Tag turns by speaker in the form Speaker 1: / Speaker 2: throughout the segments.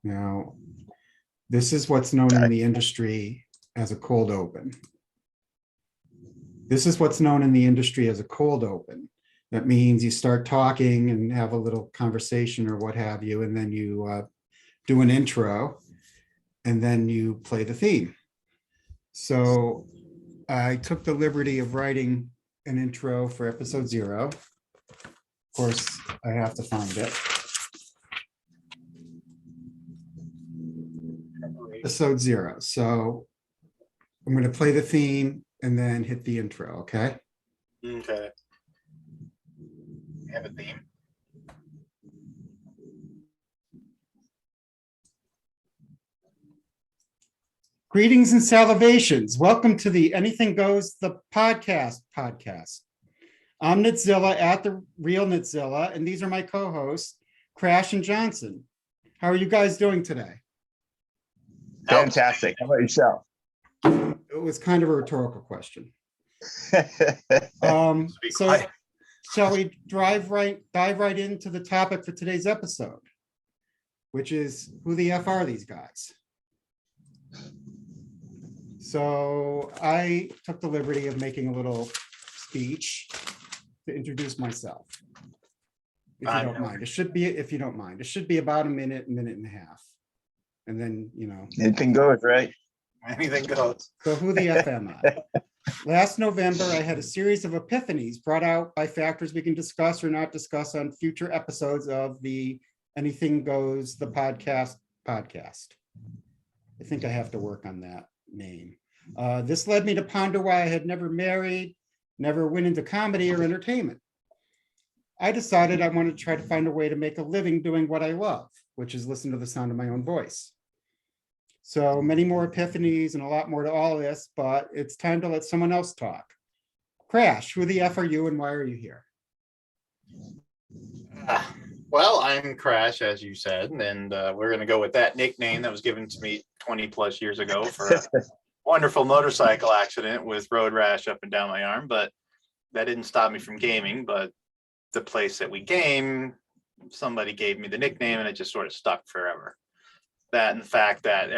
Speaker 1: Now, this is what's known in the industry as a cold open. This is what's known in the industry as a cold open. That means you start talking and have a little conversation or what have you, and then you do an intro, and then you play the theme. So I took the liberty of writing an intro for episode 0. Of course, I have to find it. Episode 0. So I'm going to play the theme and then hit the intro, okay?
Speaker 2: Okay. Have a theme.
Speaker 1: Greetings and salivations. Welcome to the Anything Goes the podcast. I'm Nitzilla at the Real Nitzilla, and these are my co-hosts, Crash and Johnson. How are you guys doing today?
Speaker 3: Fantastic. How about yourself?
Speaker 1: It was kind of a rhetorical question. So shall we dive right into the topic for today's episode, which is who the F are these guys? So I took the liberty of making a little speech to introduce myself. If you don't mind, it should be, if you don't mind, it should be about a minute and a half. And then, you know.
Speaker 3: Anything goes, right?
Speaker 2: Anything goes.
Speaker 1: So who the F am I? Last November, I had a series of epiphanies brought out by factors we can discuss or not discuss on future episodes of the Anything Goes the podcast. I think I have to work on that name. This led me to ponder why I had never married, never went into comedy or entertainment. I decided I wanted to try to find a way to make a living doing what I love, which is listen to the sound of my own voice. So many more epiphanies and a lot more to all this, but it's time to let someone else talk. Crash, who the F are you and why are you here?
Speaker 2: Well, I'm Crash, as you said, and we're going to go with that nickname that was given to me 20 plus years ago for a wonderful motorcycle accident with road rash up and down my arm. But that didn't stop me from gaming. But the place that we game, somebody gave me the nickname and it just sort of stuck forever. That and the fact that I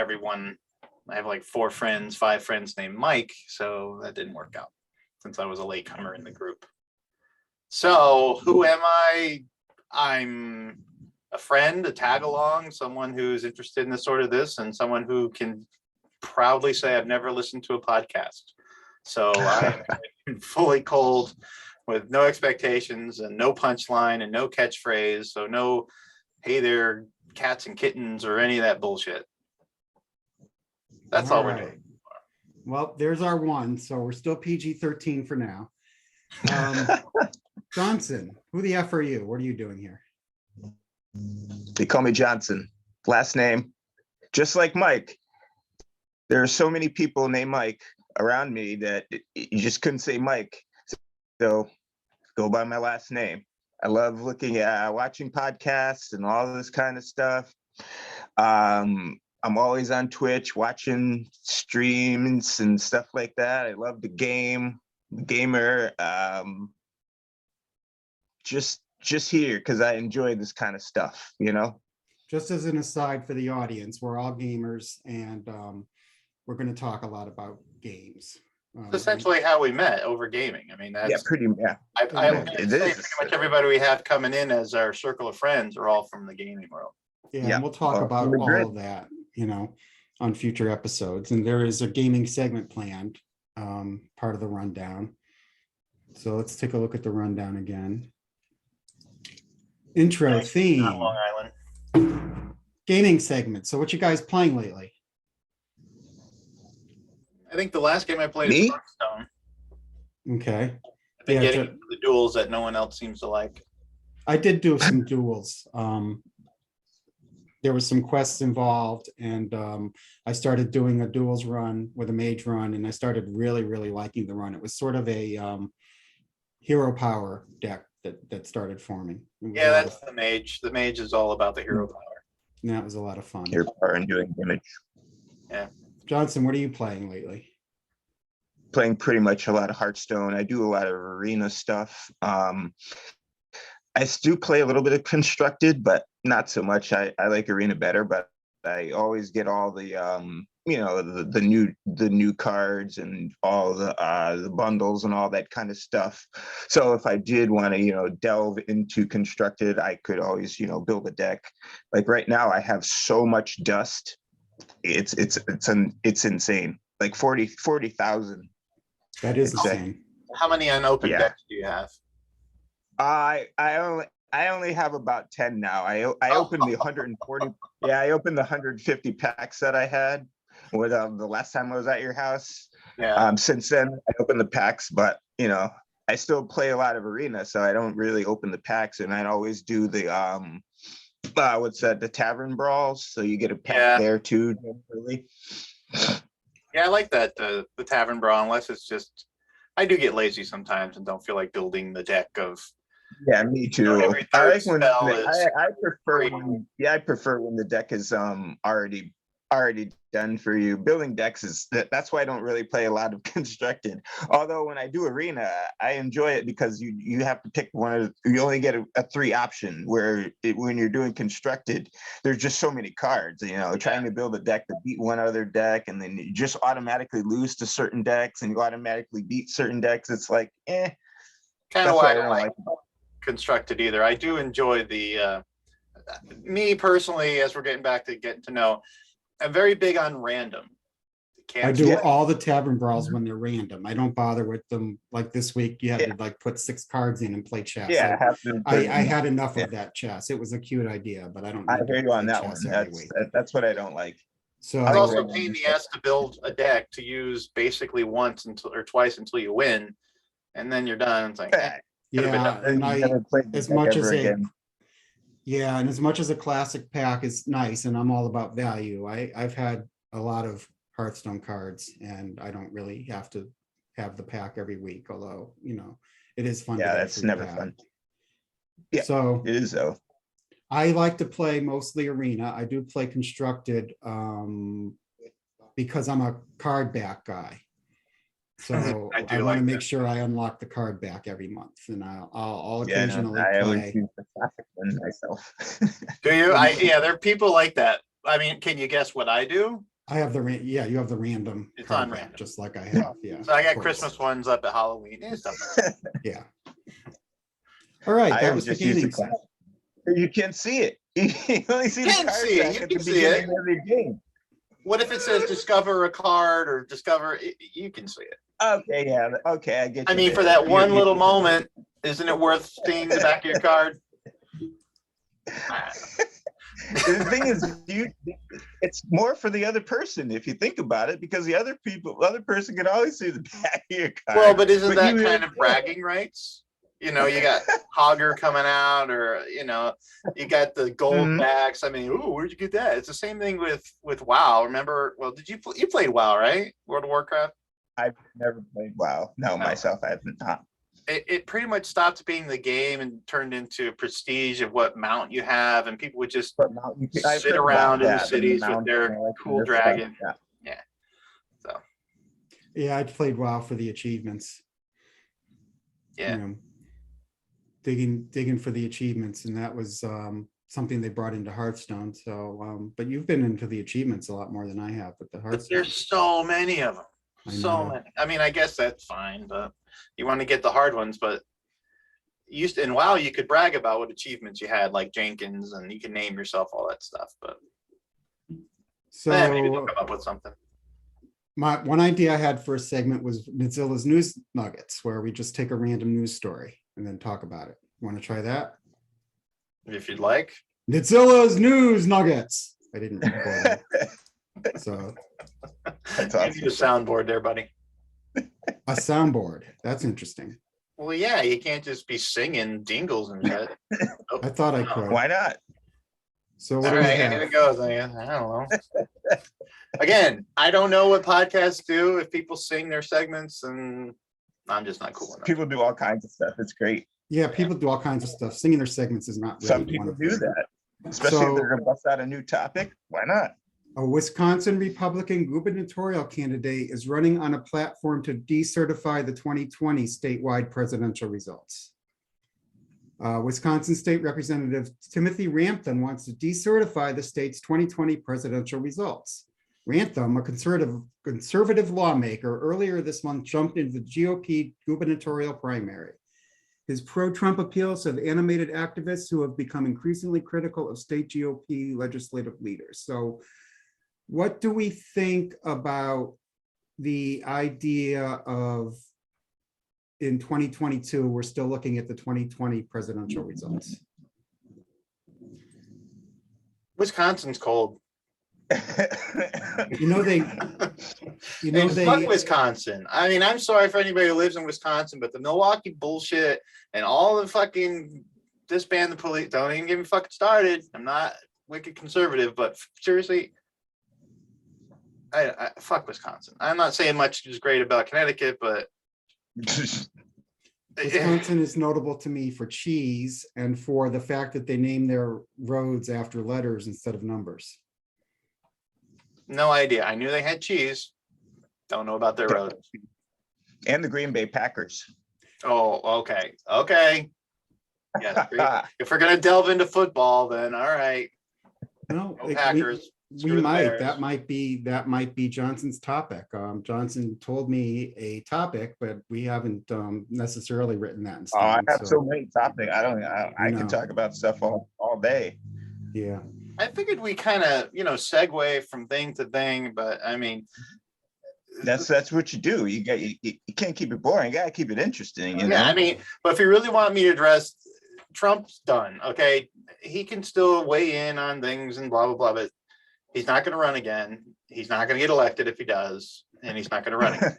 Speaker 2: have like 5 friends named Mike. So that didn't work out since I was a latecomer in the group. So who am I? I'm a friend, a tag along, someone who's interested in this, and someone who can proudly say I've never listened to a podcast. So I'm fully cold with no expectations and no punchline and no catchphrase. So no, hey there, cats and kittens or any of that bullshit. That's all we're doing.
Speaker 1: Well, there's our one. So we're still PG-13 for now. Johnson, who the F are you? What are you doing here?
Speaker 3: They call me Johnson. Last name, just like Mike. There are so many people named Mike around me that you just couldn't say Mike. So go by my last name. I love watching podcasts and all this kind of stuff. I'm always on Twitch watching streams and stuff like that. I love the gamer. Just here because I enjoy this kind of stuff, you know.
Speaker 1: Just as an aside for the audience, we're all gamers, and we're going to talk a lot about games.
Speaker 2: Essentially how we met, over gaming. I mean, that's
Speaker 3: pretty
Speaker 2: much everybody we have coming in as our circle of friends are all from the gaming world.
Speaker 1: Yeah, and we'll talk about all of that, you know, on future episodes. And there is a gaming segment planned, part of the rundown. So let's take a look at the rundown again. Intro theme.
Speaker 2: Long Island.
Speaker 1: Gaming segment. So what you guys playing lately?
Speaker 2: I think the last game I played is Hearthstone.
Speaker 1: Okay.
Speaker 2: I've been getting into the duels that no one else seems to like.
Speaker 1: I did do some duels. There was some quests involved, and I started doing a duels run with a mage run, and I started really, really liking the run. It was sort of a hero power deck that started forming.
Speaker 2: Yeah, that's the mage. The mage is all about the hero power.
Speaker 1: And that was a lot of fun.
Speaker 3: Hero power and doing damage.
Speaker 2: Yeah.
Speaker 1: Johnson, what are you playing lately?
Speaker 3: Playing pretty much a lot of Hearthstone. I do a lot of arena stuff. I do play a little bit of constructed, but not so much. I like arena better, but I always get all the the new cards and all the bundles and all that kind of stuff. So if I did want to, delve into constructed, I could always, build a deck. Like right now I have so much dust. It's insane. Like 40,000.
Speaker 1: That is
Speaker 3: It's a-
Speaker 1: insane.
Speaker 2: How many unopened
Speaker 3: Yeah.
Speaker 2: decks do you have?
Speaker 3: I only have about 10 now. I opened the 140. Yeah, I opened the 150 packs that I had with the last time I was at your house.
Speaker 2: Yeah.
Speaker 3: Since then I opened the packs, but I still play a lot of arena, so I don't really open the packs, and I always do the what's that, the tavern brawls, so you get a pack there too generally.
Speaker 2: Yeah, I like that, the tavern brawl, unless it's just, I do get lazy sometimes and don't feel like building the deck of.
Speaker 3: Yeah, me too.
Speaker 2: every
Speaker 3: I
Speaker 2: third
Speaker 3: like when
Speaker 2: spell is
Speaker 3: I prefer
Speaker 2: great.
Speaker 3: I prefer when the deck is already done for you. Building decks that's why I don't really play a lot of constructed. Although when I do arena, I enjoy it because you have to pick you only get a 3 option, where when you're doing constructed, there's just so many cards, trying to build a deck to beat one other deck, and then you just automatically lose to certain decks and you automatically beat certain decks. It's like,
Speaker 2: Kind
Speaker 3: that's
Speaker 2: of
Speaker 3: why
Speaker 2: why
Speaker 3: I
Speaker 2: I
Speaker 3: don't
Speaker 2: don't like constructed either. I do enjoy the, me personally, as we're getting to know, I'm very big on random.
Speaker 1: I do all the tavern brawls when they're random. I don't bother with them. Like this week, you had to like put 6 cards in and play chess. I had enough of that chess. It was a cute idea, but I don't.
Speaker 3: I
Speaker 1: need to
Speaker 3: hear you on
Speaker 1: play
Speaker 3: that
Speaker 1: chess
Speaker 3: one.
Speaker 1: every week.
Speaker 3: That's what I don't like.
Speaker 1: So
Speaker 2: It's also a pain in the ass to build a deck to use basically once or twice until you win, and then you're done. It's like,
Speaker 1: yeah, and as much as a classic pack is nice, and I'm all about value, I've had a lot of Hearthstone cards, and I don't really have to have the pack every week, although it is fun.
Speaker 3: Yeah, that's never fun. Yeah,
Speaker 1: so
Speaker 3: it is though.
Speaker 1: I like to play mostly arena. I do play constructed because I'm a card back guy. So I want to make sure I unlock the card back every month, and I'll occasionally
Speaker 3: I always
Speaker 1: play.
Speaker 3: use the classic one myself.
Speaker 2: do you? There are people like that. I mean, can you guess what I do?
Speaker 1: I have you have the random.
Speaker 2: It's
Speaker 1: card
Speaker 2: on
Speaker 1: back,
Speaker 2: random.
Speaker 1: just like I have. Yeah.
Speaker 2: So I got
Speaker 1: of course.
Speaker 2: Christmas ones up at Halloween and stuff like that.
Speaker 1: Yeah. All right,
Speaker 3: I
Speaker 1: that was the
Speaker 3: just use the
Speaker 1: gaming.
Speaker 3: classic. You can't see it. You only see the
Speaker 2: Can't
Speaker 3: card
Speaker 2: see it.
Speaker 3: back
Speaker 2: You
Speaker 3: at
Speaker 2: can
Speaker 3: the
Speaker 2: see
Speaker 3: beginning
Speaker 2: it.
Speaker 3: of every game.
Speaker 2: What if it says discover a card or discover? You can see it.
Speaker 3: Okay, yeah, okay, I get you.
Speaker 2: I mean,
Speaker 3: there.
Speaker 2: for that
Speaker 3: You-
Speaker 2: one
Speaker 3: you-
Speaker 2: little moment, isn't it worth seeing the back of your card?
Speaker 3: The thing is, it's more for the other person if you think about it, because the other person can always see the back of your card.
Speaker 2: Well, but isn't that
Speaker 3: you
Speaker 2: kind of bragging rights? You got Hogger coming out, or you got the gold backs. I mean, ooh, where'd you get that? It's the same thing with WoW. Remember? Well, did you played WoW, right? World of Warcraft.
Speaker 3: I've never played WoW. No, myself, I have not.
Speaker 2: It pretty much stopped being the game and turned into prestige of what mount you have, and people would just sit around in the cities with their cool dragon. Yeah. So.
Speaker 1: Yeah, I played WoW for the achievements.
Speaker 2: Yeah.
Speaker 1: Digging for the achievements, and that was something they brought into Hearthstone. So, but you've been into the achievements a lot more than I have with the Hearthstone.
Speaker 2: But there's so many of them. So many. I mean, I guess that's fine, but you want to get the hard ones. But in WoW, you could brag about what achievements you had, like Jenkins, and you can name yourself all that stuff. But
Speaker 1: so
Speaker 2: maybe they'll come up with something.
Speaker 1: My one idea I had for a segment was Nitzilla's News Nuggets, where we just take a random news story and then talk about it. Want to try that?
Speaker 2: If you'd like.
Speaker 1: Nitzilla's News Nuggets. I didn't record it. So
Speaker 3: That's
Speaker 2: You
Speaker 3: awesome.
Speaker 2: need a soundboard there, buddy.
Speaker 1: a soundboard. That's interesting.
Speaker 2: Well, yeah, you can't just be singing dingles and shit. Oh,
Speaker 1: I thought I
Speaker 2: no.
Speaker 1: could.
Speaker 3: Why not?
Speaker 1: So what
Speaker 2: All
Speaker 1: do we
Speaker 2: right, here it
Speaker 1: have?
Speaker 2: goes. I don't know. Again, I don't know what podcasts do if people sing their segments, and I'm just not cool enough.
Speaker 3: People do all kinds of stuff. It's great.
Speaker 1: Yeah, people do all kinds of stuff. Singing their segments is not really
Speaker 3: Some
Speaker 1: one
Speaker 3: people
Speaker 1: of
Speaker 3: do
Speaker 1: them.
Speaker 3: that, especially
Speaker 1: So-
Speaker 3: if they're going to bust out a new topic. Why not?
Speaker 1: A Wisconsin Republican gubernatorial candidate is running on a platform to decertify the 2020 statewide presidential results. Wisconsin State Representative Timothy Rampton wants to decertify the state's 2020 presidential results. Rampton, a conservative lawmaker, earlier this month jumped into the GOP gubernatorial primary. His pro-Trump appeals have animated activists who have become increasingly critical of state GOP legislative leaders. So what do we think about the idea of in 2022, we're still looking at the 2020 presidential results?
Speaker 2: Wisconsin's cold.
Speaker 1: You know,
Speaker 2: Fuck Wisconsin. I mean, I'm sorry for anybody who lives in Wisconsin, but the Milwaukee bullshit and all the fucking disband the police. Don't even get me fucking started. I'm not wicked conservative, but seriously, I fuck Wisconsin. I'm not saying much is great about Connecticut, but
Speaker 1: Wisconsin is notable to me for cheese and for the fact that they name their roads after letters instead of numbers.
Speaker 2: No idea. I knew they had cheese. Don't know about their roads.
Speaker 3: And the Green Bay Packers.
Speaker 2: Oh, okay. Okay. Yeah. If we're gonna delve into football, then all right.
Speaker 1: No,
Speaker 2: Go Packers.
Speaker 1: we might. That might be Johnson's topic. Johnson told me a topic, but we haven't necessarily written that in stone.
Speaker 3: I have so many topics. I can talk about stuff all day.
Speaker 1: Yeah.
Speaker 2: I figured we kind of, segue from thing to thing, but I mean,
Speaker 3: that's what you do. You can't keep it boring. You gotta keep it interesting. You know?
Speaker 2: I mean, but if you really want me to address, Trump's done. Okay, he can still weigh in on things and blah blah blah, but he's not going to run again. He's not going to get elected if he does, and he's not going to run again.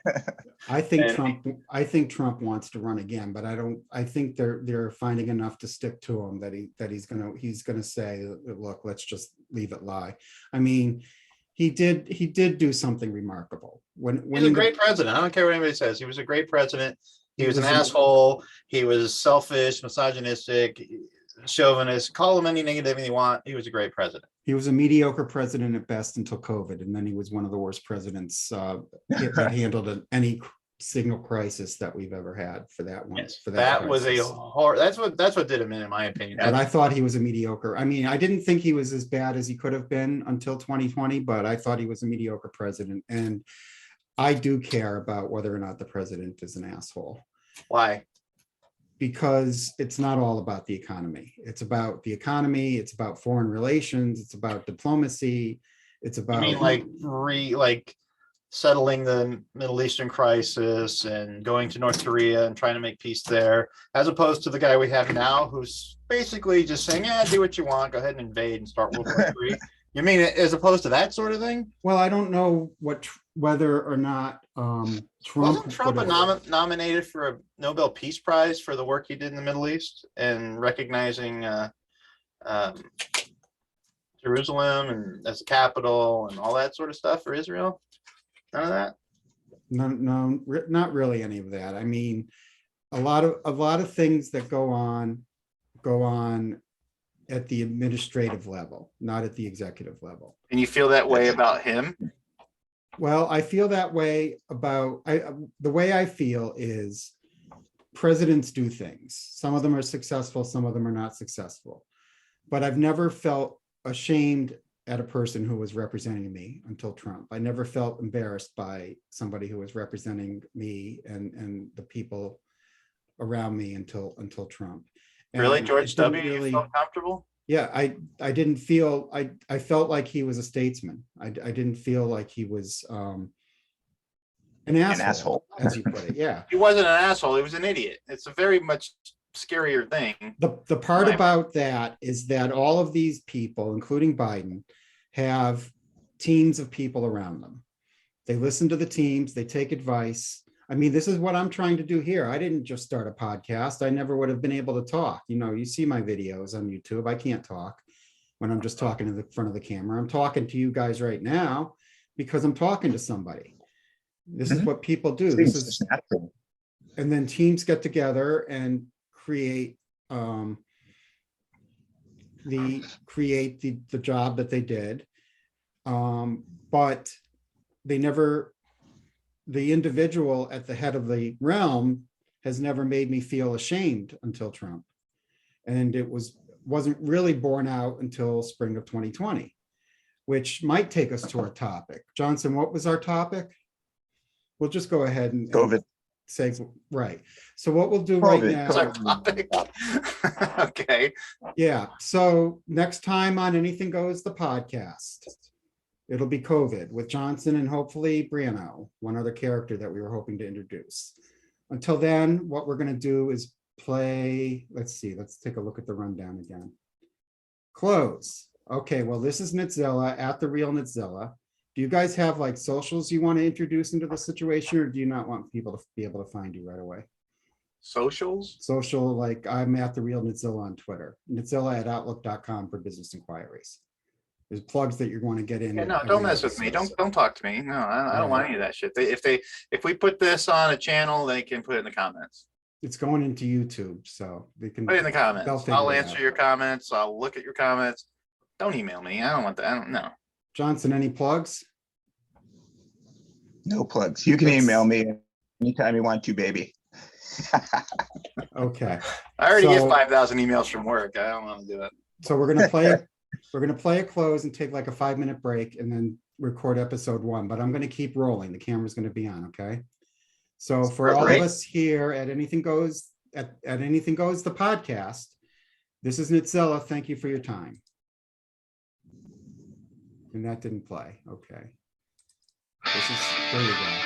Speaker 1: I think Trump wants to run again, but I think they're finding enough to stick to him that he's gonna say, look, let's just leave it lie. I mean, he did do something remarkable.
Speaker 2: He's a great president. I don't care what anybody says. He was a great president. He was an asshole. He was selfish, misogynistic, chauvinist. Call him any negative you want. He was a great president.
Speaker 1: He was a mediocre president at best until COVID, and then he was one of the worst presidents that handled any signal crisis that we've ever had for that one.
Speaker 2: Yes,
Speaker 1: for
Speaker 2: that was a horror. That's what did him in my opinion.
Speaker 1: But I thought he was a mediocre. I mean, I didn't think he was as bad as he could have been until 2020, but I thought he was a mediocre president. And I do care about whether or not the president is an asshole.
Speaker 2: Why?
Speaker 1: Because it's not all about the economy. It's about the economy. It's about foreign relations. It's about diplomacy. It's about,
Speaker 2: you mean like settling the Middle Eastern crisis and going to North Korea and trying to make peace there, as opposed to the guy we have now, who's basically just saying, "Yeah, do what you want. Go ahead and invade and start World War III." You mean as opposed to that sort of thing?
Speaker 1: well, I don't know whether or not Trump
Speaker 2: Wasn't Trump nominated for a Nobel Peace Prize for the work he did in the Middle East and recognizing Jerusalem and as a capital and all that sort of stuff for Israel? None of that?
Speaker 1: No, not really any of that. I mean, a lot of things that go on at the administrative level, not at the executive level.
Speaker 2: And you feel that way about him?
Speaker 1: Well, I feel that way about, the way I feel is presidents do things. Some of them are successful, some of them are not successful. But I've never felt ashamed at a person who was representing me until Trump. I never felt embarrassed by somebody who was representing me and the people around me until Trump. And
Speaker 2: really, George W.
Speaker 1: Really,
Speaker 2: you felt comfortable?
Speaker 1: Yeah, I didn't feel, I felt like he was a statesman. I didn't feel like he was an asshole, as you put it. Yeah,
Speaker 2: he wasn't an asshole. He was an idiot. It's a very much scarier thing.
Speaker 1: The part about that is that all of these people, including Biden, have teams of people around them. They listen to the teams, they take advice. I mean, this is what I'm trying to do here. I didn't just start a podcast. I never would have been able to talk. You see my videos on YouTube. I can't talk when I'm just talking to the front of the camera. I'm talking to you guys right now because I'm talking to somebody. This is what people do. This is natural. And then teams get together and create the job that they did. But they never, the individual at the head of the realm has never made me feel ashamed until Trump. And it wasn't really borne out until spring of 2020, which might take us to our topic. Johnson, what was our topic? We'll just go ahead and
Speaker 3: COVID.
Speaker 1: say, right. So what we'll do right
Speaker 3: COVID,
Speaker 1: now.
Speaker 2: That's our topic. Okay.
Speaker 1: Yeah, so next time on Anything Goes, the podcast, it'll be COVID with Johnson and hopefully Brianna, one other character that we were hoping to introduce. Until then, what we're gonna do is play, let's take a look at the rundown again. Close. Okay, well, this is Nitzilla at The Real Nitzilla. Do you guys have like socials you want to introduce into the situation, or do you not want people to be able to find you right away?
Speaker 2: Socials?
Speaker 1: Social, like I'm at The Real Nitzilla on Twitter, nitzilla@outlook.com for business inquiries. There's plugs that you're going to get in.
Speaker 2: Yeah, no, don't mess with me. Don't talk to me. No, I don't want any of that shit. If we put this on a channel, they can put it in the comments.
Speaker 1: It's going into YouTube, so they can
Speaker 2: Put it in the
Speaker 1: they'll
Speaker 2: comments.
Speaker 1: figure
Speaker 2: I'll
Speaker 1: it
Speaker 2: answer
Speaker 1: out.
Speaker 2: your comments. I'll look at your comments. Don't email me. I don't want that. I don't know.
Speaker 1: Johnson, any plugs?
Speaker 3: No plugs. You can email me anytime you want to, baby.
Speaker 1: Okay,
Speaker 2: I already get
Speaker 1: So-
Speaker 2: 5,000 emails from work. I don't want to do it.
Speaker 1: so we're gonna play a close and take like a 5-minute break and then record episode 1, but I'm gonna keep rolling. The camera's gonna be on, okay? So for all of
Speaker 3: Great.
Speaker 1: us here at Anything Goes, at Anything Goes, the podcast, this is Nitzilla. Thank you for your time. And that didn't play, okay. There you go.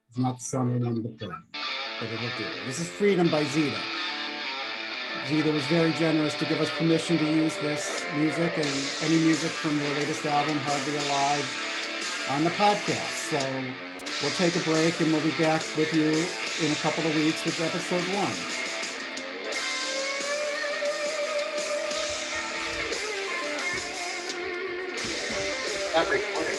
Speaker 1: It's not sounding on the thing, but it'll do. This is Freedom by Zeta. Zeta was very generous to give us permission to use this music and any music from their latest album, Hardly Alive, on the podcast. So we'll take a break and we'll be back with you in a couple of weeks with episode 1.
Speaker 2: Not recording.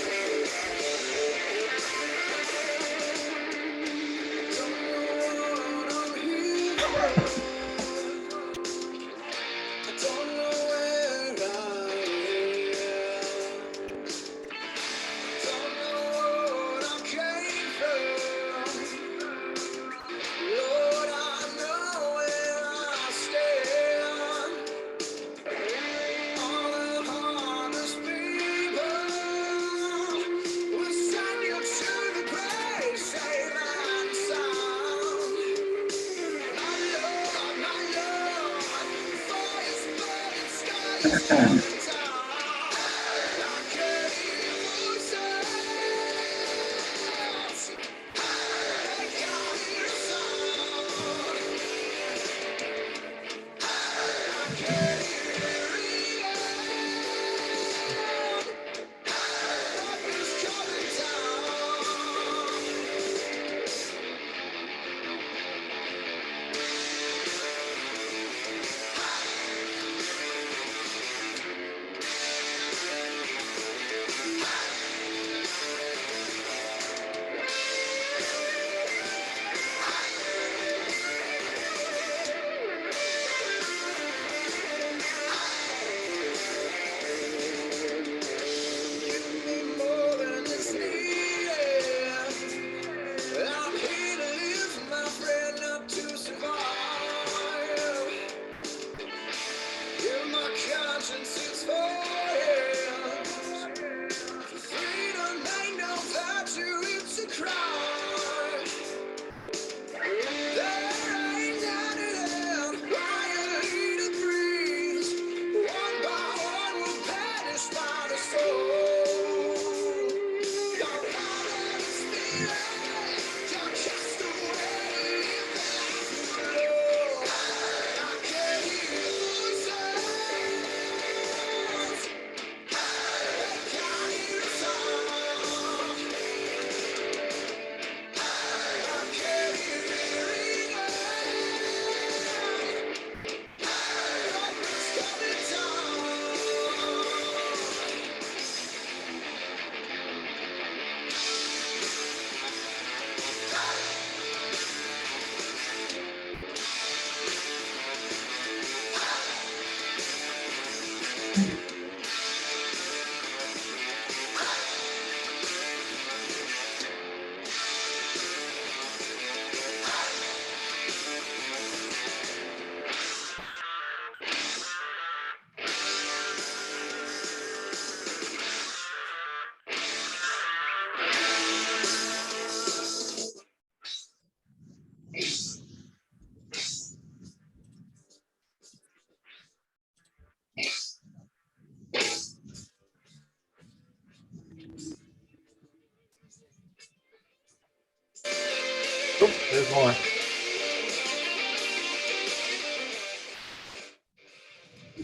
Speaker 2: Oh, there's more.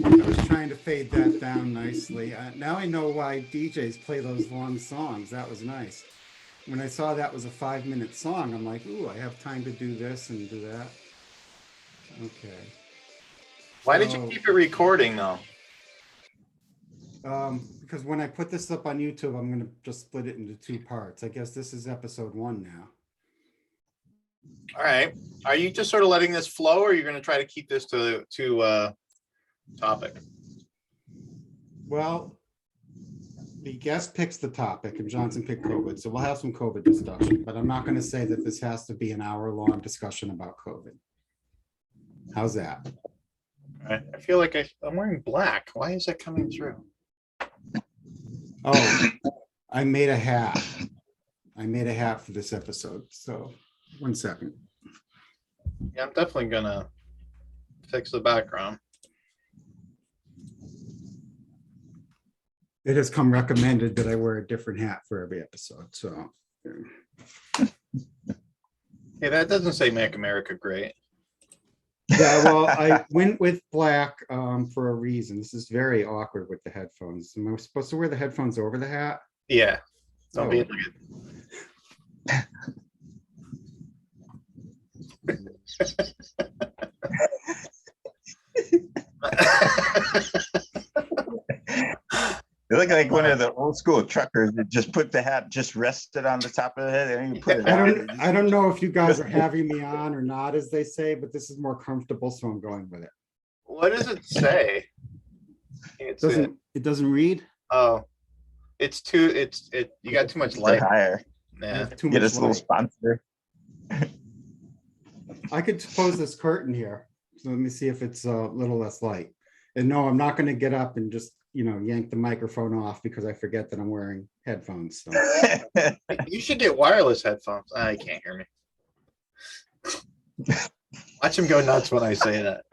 Speaker 1: I was trying to fade that down nicely. Now I know why DJs play those long songs. That was nice. When I saw that was a 5-minute song, I'm like, ooh, I have time to do this and do that. Okay.
Speaker 2: Why did you
Speaker 1: So,
Speaker 2: keep it recording though?
Speaker 1: because when I put this up on YouTube, I'm going to just split it into 2 parts. I guess this is episode 1 now.
Speaker 2: All right. Are you just sort of letting this flow, or are you going to try to keep this to topic?
Speaker 1: Well, the guest picks the topic and Johnson picked COVID. So we'll have some COVID discussion, but I'm not going to say that this has to be an hour-long discussion about COVID. How's that?
Speaker 2: All right. I feel like I'm wearing black. Why is that coming through?
Speaker 1: Oh, I made a hat. I made a hat for this episode. So 1 second.
Speaker 2: Yeah, I'm definitely gonna fix the background.
Speaker 1: It has come recommended that I wear a different hat for every episode. So
Speaker 2: Hey, that doesn't say "Make America Great."
Speaker 1: yeah, well, I went with black for a reason. This is very awkward with the headphones. Am I supposed to wear the headphones over the hat?
Speaker 2: Yeah. Don't be
Speaker 1: Oh.
Speaker 2: an idiot.
Speaker 3: You look like one of the old school truckers that just put the hat, just rested on the top of the head. They don't even put it on.
Speaker 1: I don't know if you guys are having me on or not, as they say, but this is more comfortable, so I'm going with it.
Speaker 2: What does it say? It's
Speaker 1: It doesn't read?
Speaker 2: oh, it's too. You got too much
Speaker 3: They're
Speaker 2: light.
Speaker 3: higher.
Speaker 1: I
Speaker 2: Yeah.
Speaker 1: have too
Speaker 3: Get
Speaker 1: much
Speaker 3: us a little
Speaker 1: light.
Speaker 3: sponsor.
Speaker 1: I could close this curtain here. So let me see if it's a little less light. And no, I'm not going to get up and just, yank the microphone off because I forget that I'm wearing headphones. So.
Speaker 2: You should get wireless headphones. I can't hear me. Watch him go nuts when I say that.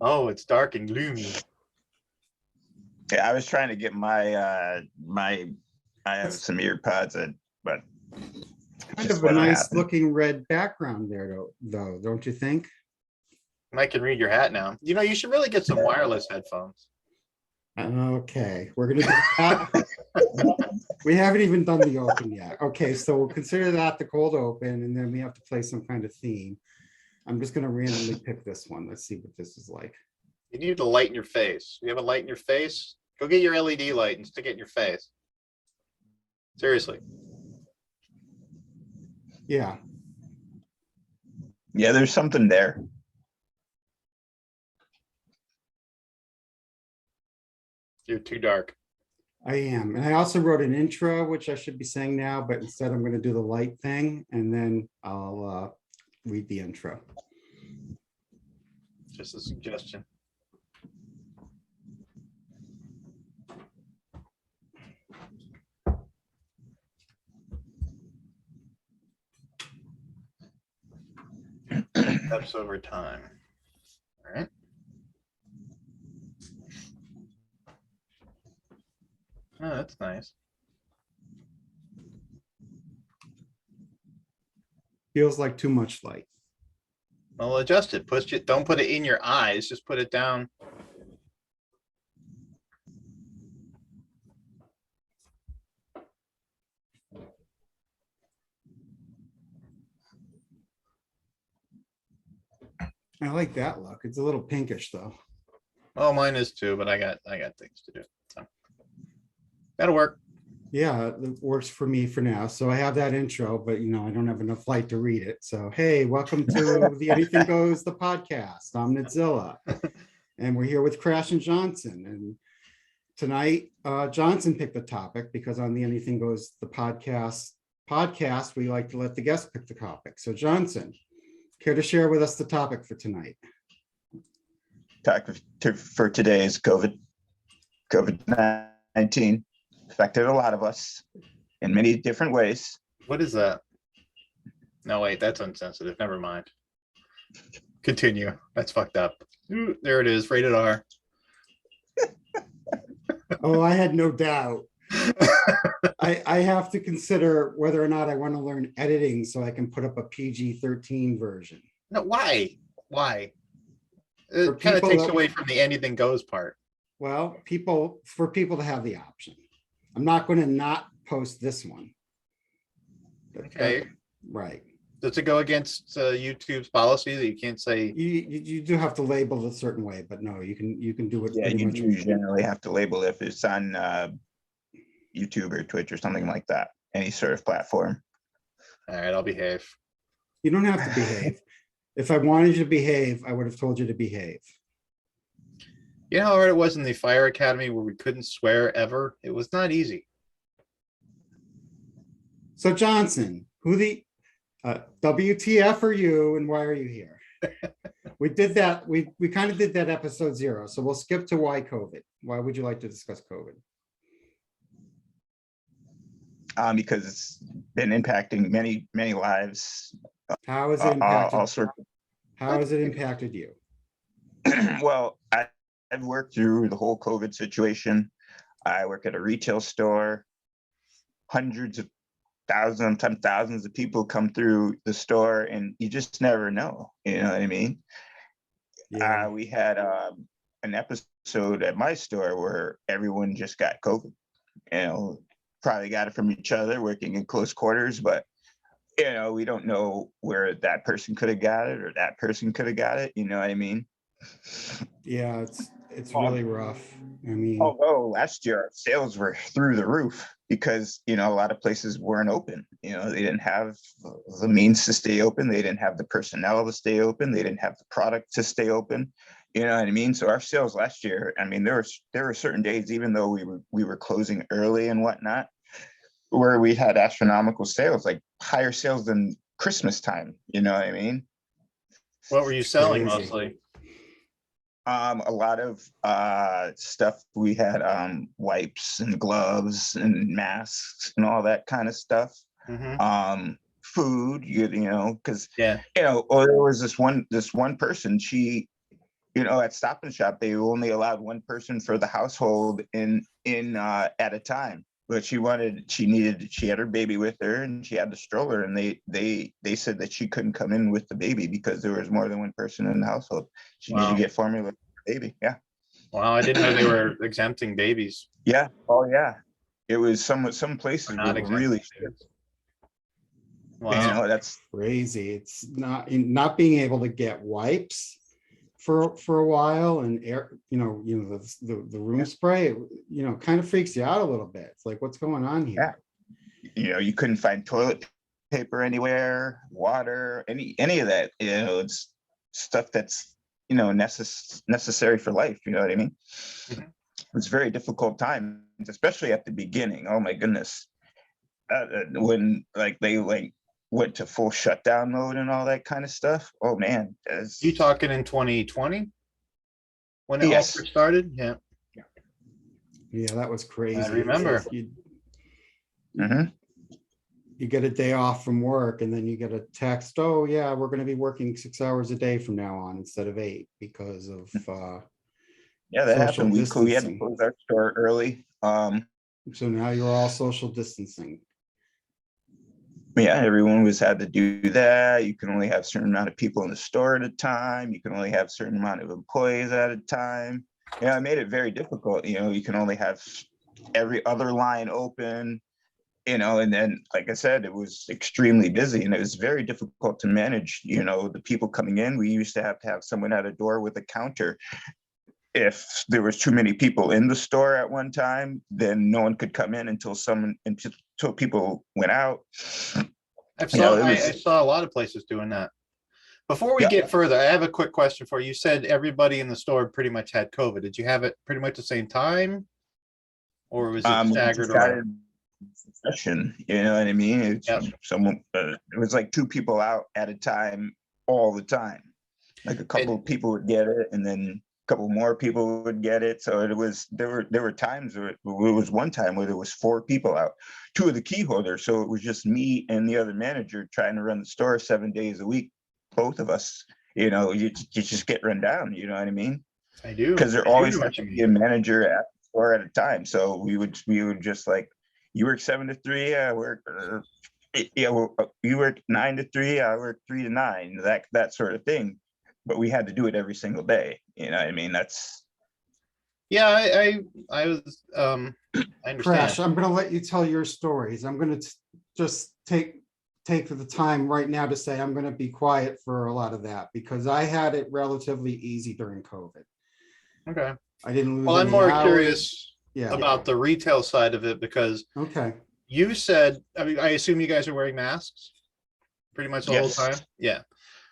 Speaker 2: Oh, it's dark and gloomy.
Speaker 3: Yeah, I was trying to get my I have some ear pods, but
Speaker 1: Kind
Speaker 3: just
Speaker 1: of a
Speaker 3: wasn't
Speaker 1: nice
Speaker 3: happening.
Speaker 1: looking red background there, though, don't you think?
Speaker 2: I can read your hat now. You should really get some wireless headphones.
Speaker 1: Okay, we're gonna do that. We haven't even done the open yet. Okay, so we'll consider that the cold open, and then we have to play some kind of theme. I'm just gonna randomly pick this one. Let's see what this is like.
Speaker 2: You need a light in your face. You have a light in your face? Go get your LED light and stick it in your face. Seriously.
Speaker 1: Yeah,
Speaker 3: Yeah, there's something there.
Speaker 2: You're too dark.
Speaker 1: I am. And I also wrote an intro, which I should be saying now, but instead I'm gonna do the light thing, and then I'll read the intro.
Speaker 2: Just a suggestion. Steps over time. All right. Oh, that's nice.
Speaker 1: Feels like too much light.
Speaker 2: Well, adjust it. Push it. Don't put it in your eyes. Just put it down.
Speaker 1: I like that look. It's a little pinkish though.
Speaker 2: Well, mine is too, but I got things to do. So that'll work.
Speaker 1: Yeah, it works for me for now. So I have that intro, but I don't have enough light to read it. So hey, welcome to the Anything Goes, the podcast. I'm Nitzilla, and we're here with Crash and Johnson. And tonight, Johnson picked the topic because on the Anything Goes, the podcast, we like to let the guests pick the topic. So Johnson, care to share with us the topic for tonight?
Speaker 3: Topic for today is COVID-19 affected a lot of us in many different ways.
Speaker 2: What is that? No, wait, that's insensitive. Never mind. Continue. That's fucked up. Ooh, there it is. Rated R.
Speaker 1: Oh, I had no doubt. I have to consider whether or not I want to learn editing so I can put up a PG-13 version.
Speaker 2: No, why? Why?
Speaker 1: For
Speaker 2: It kind of
Speaker 1: people
Speaker 2: takes
Speaker 1: that-
Speaker 2: away from the anything goes part.
Speaker 1: Well, for people to have the option. I'm not going to not post this one.
Speaker 2: Okay.
Speaker 1: Right.
Speaker 2: Does it go against YouTube's policy that you can't say?
Speaker 1: You do have to label it a certain way, but no, you can do it.
Speaker 3: Yeah,
Speaker 1: pretty
Speaker 3: you
Speaker 1: much.
Speaker 3: do generally have to label if it's on YouTube or Twitch or something like that, any sort of platform.
Speaker 2: All right, I'll behave.
Speaker 1: You don't have to behave. If I wanted you to behave, I would have told you to behave.
Speaker 2: You know how hard it was in the fire academy where we couldn't swear ever? It was not easy.
Speaker 1: So Johnson, WTF are you and why are you here? We did that. We kind of did that episode 0. So we'll skip to why COVID. Why would you like to discuss COVID?
Speaker 3: Because it's been impacting many lives.
Speaker 1: How has it impacted?
Speaker 3: All sorts.
Speaker 1: How has it impacted you?
Speaker 3: Well, I've worked through the whole COVID situation. I work at a retail store. Hundreds of thousands of people come through the store, and you just never know. You know what I mean?
Speaker 1: Yeah.
Speaker 3: We had an episode at my store where everyone just got COVID. You know, probably got it from each other, working in close quarters, but you know, we don't know where that person could have got it or that person could have got it. You know what I mean?
Speaker 1: Yeah, it's really rough. I mean,
Speaker 3: Although last year our sales were through the roof because, you know, a lot of places weren't open. You know, they didn't have the means to stay open. They didn't have the personnel to stay open. They didn't have the product to stay open. You know what I mean? So our sales last year, I mean, there were certain days, even though we were closing early and whatnot, where we had astronomical sales, like higher sales than Christmas time. You know what I mean?
Speaker 2: What were you selling
Speaker 1: Crazy.
Speaker 2: mostly?
Speaker 3: A lot of stuff. We had wipes and gloves and masks and all that kind of stuff.
Speaker 2: Mhm.
Speaker 3: Food, you know, because
Speaker 2: Yeah.
Speaker 3: you know, there was this one person. She, you know, at Stop and Shop, they only allowed one person for the household in at a time. But she had her baby with her and she had the stroller, and they said that she couldn't come in with the baby because there was more than one person in the household. She needed
Speaker 2: Wow.
Speaker 3: to get formula for the baby. Yeah.
Speaker 2: Wow, I didn't know they were exempting babies.
Speaker 3: Yeah. Oh yeah. It was some places
Speaker 2: Or
Speaker 3: were
Speaker 2: not
Speaker 3: really
Speaker 2: exempting
Speaker 3: strict.
Speaker 2: babies.
Speaker 3: You
Speaker 2: Wow.
Speaker 3: know, that's
Speaker 1: crazy. It's not being able to get wipes for a while, and air, the room spray, kind of freaks you out a little bit. It's like, what's going on here?
Speaker 3: Yeah. You know, you couldn't find toilet paper anywhere, water, any of that. You know, it's stuff that's, you know, necessary for life. You know what I mean?
Speaker 2: Mhm.
Speaker 3: It was a very difficult time, especially at the beginning. Oh my goodness. When they went to full shutdown mode and all that kind of stuff. Oh man.
Speaker 2: You talking in 2020? When it all
Speaker 3: Yes.
Speaker 2: first started? Yeah.
Speaker 1: Yeah, that was crazy.
Speaker 2: I remember.
Speaker 1: It's like
Speaker 3: Mhm.
Speaker 1: you get a day off from work and then you get a text, oh yeah, we're going to be working 6 hours a day from now on instead of 8 because of
Speaker 3: Yeah, that
Speaker 1: social
Speaker 3: happened. We had to
Speaker 1: distancing.
Speaker 3: close our store early.
Speaker 1: So now you're all social distancing.
Speaker 3: Yeah, everyone had to do that. You can only have a certain amount of people in the store at a time. You can only have a certain amount of employees at a time. Yeah, it made it very difficult. You know, you can only have every other line open, you know, and then, like I said, it was extremely busy and it was very difficult to manage, you know, the people coming in. We used to have someone at a door with a counter. If there was too many people in the store at one time, then no one could come in until people went out.
Speaker 2: I
Speaker 3: You know,
Speaker 2: saw a lot of places doing that. Before we
Speaker 3: Yeah.
Speaker 2: get further, I have a quick question for you. You said everybody in the store pretty much had COVID. Did you have it pretty much the same time? Or was it
Speaker 3: we
Speaker 2: staggered
Speaker 3: just got
Speaker 2: around?
Speaker 3: succession, you know what I mean? It's
Speaker 2: Yep.
Speaker 3: someone, it was like 2 people out at a time all the time. Like a couple of people would get it and then a couple more people would get it. So there were times where it was one time where there was 4 people out, 2 of the key holders. So it was just me and the other manager trying to run the store 7 days a week. Both of us, you know, you just get run down, you know what I mean?
Speaker 2: I do.
Speaker 3: Because there
Speaker 2: I do
Speaker 3: always
Speaker 2: know
Speaker 3: has
Speaker 2: what
Speaker 3: to
Speaker 2: you
Speaker 3: be a
Speaker 2: mean.
Speaker 3: manager at the store at a time. So we would just like, you work 7 to 3, I work, you work 9 to 3, I work 3 to 9, that sort of thing. But we had to do it every single day. You know what I mean? That's,
Speaker 2: Yeah, I was, I
Speaker 1: Crash,
Speaker 2: understand.
Speaker 1: I'm gonna let you tell your stories. I'm gonna just take the time right now to say I'm gonna be quiet for a lot of that because I had it relatively easy during COVID.
Speaker 2: Okay.
Speaker 1: I didn't lose
Speaker 2: Well, I'm
Speaker 1: any
Speaker 2: more
Speaker 1: hours.
Speaker 2: curious
Speaker 1: Yeah,
Speaker 2: about the retail side of it because
Speaker 1: okay.
Speaker 2: you said, I mean, I assume you guys are wearing masks pretty much the whole
Speaker 3: yes.
Speaker 2: time. Yeah.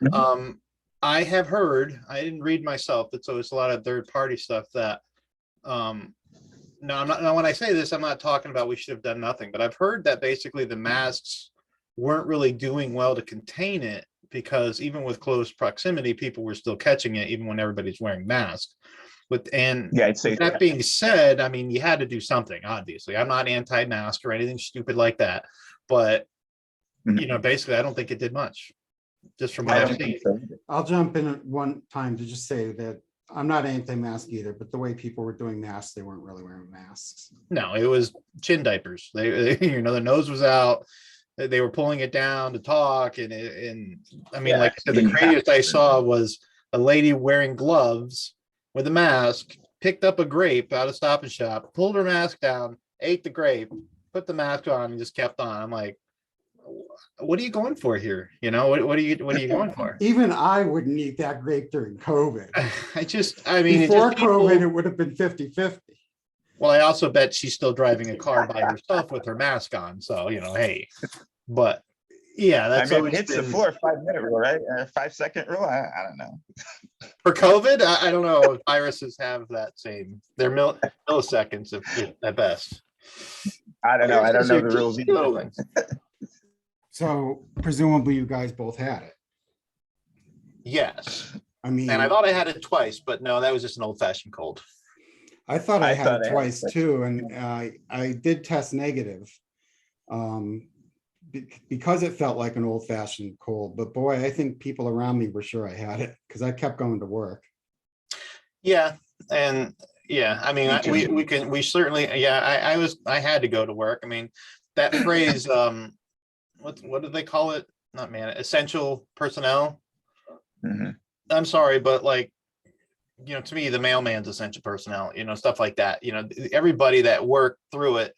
Speaker 3: Mhm.
Speaker 2: I have heard, I didn't read myself, but so it's a lot of third party stuff that, no, I'm not, now when I say this, I'm not talking about we should have done nothing, but I've heard that basically the masks weren't really doing well to contain it because even with close proximity, people were still catching it even when everybody's wearing masks. And
Speaker 3: Yeah, I'd say
Speaker 2: with that being said, I mean, you had to do something, obviously. I'm not anti-mask or anything stupid like that, but
Speaker 3: Mhm.
Speaker 2: you know, basically, I don't think it did much, just from what
Speaker 3: I
Speaker 2: I've
Speaker 3: don't
Speaker 2: seen.
Speaker 3: think so either.
Speaker 1: I'll jump in at one time to just say that I'm not anti-mask either, but the way people were doing masks, they weren't really wearing masks.
Speaker 2: No, it was chin diapers. They you know, the nose was out. They were pulling it down to talk, and I mean,
Speaker 3: Yeah,
Speaker 2: like I said, the
Speaker 3: you have
Speaker 2: craziest I
Speaker 3: to.
Speaker 2: saw was a lady wearing gloves with a mask, picked up a grape out of Stop and Shop, pulled her mask down, ate the grape, put the mask on, and just kept on. I'm like, what are you going for here? You know, what are you going for?
Speaker 1: Even I wouldn't eat that grape during COVID.
Speaker 2: I mean, it
Speaker 1: Before
Speaker 2: just
Speaker 1: COVID, it
Speaker 2: people.
Speaker 1: would have been 50-50.
Speaker 2: Well, I also bet she's still driving a car by herself with her mask on. So, you know, hey, but yeah,
Speaker 3: I
Speaker 2: that's
Speaker 3: mean,
Speaker 2: always
Speaker 3: it's the
Speaker 2: been
Speaker 3: 4 or 5 minute rule, right? 5 second rule. I don't know.
Speaker 2: for COVID. I don't know if viruses have that same, they're milliseconds at best.
Speaker 3: I don't know. I don't
Speaker 2: Viruses
Speaker 3: know
Speaker 2: are
Speaker 3: the rules either.
Speaker 2: kilowatts.
Speaker 1: So presumably you guys both had it.
Speaker 2: Yes.
Speaker 1: I mean,
Speaker 2: And I thought I had it twice, but no, that was just an old fashioned cold.
Speaker 1: I thought I
Speaker 3: I
Speaker 1: had
Speaker 3: thought
Speaker 1: it
Speaker 3: I had it
Speaker 1: twice
Speaker 3: twice.
Speaker 1: too, and I did test negative because it felt like an old fashioned cold. But boy, I think people around me were sure I had it because I kept going to work.
Speaker 2: Yeah. And yeah, I mean,
Speaker 3: Me too.
Speaker 2: we certainly, yeah, I had to go to work. I mean, that phrase, what do they call it? Not man, essential personnel.
Speaker 3: Mhm.
Speaker 2: I'm sorry, but like, you know, to me, the mailman's essential personnel, you know, stuff like that. You know, everybody that worked through it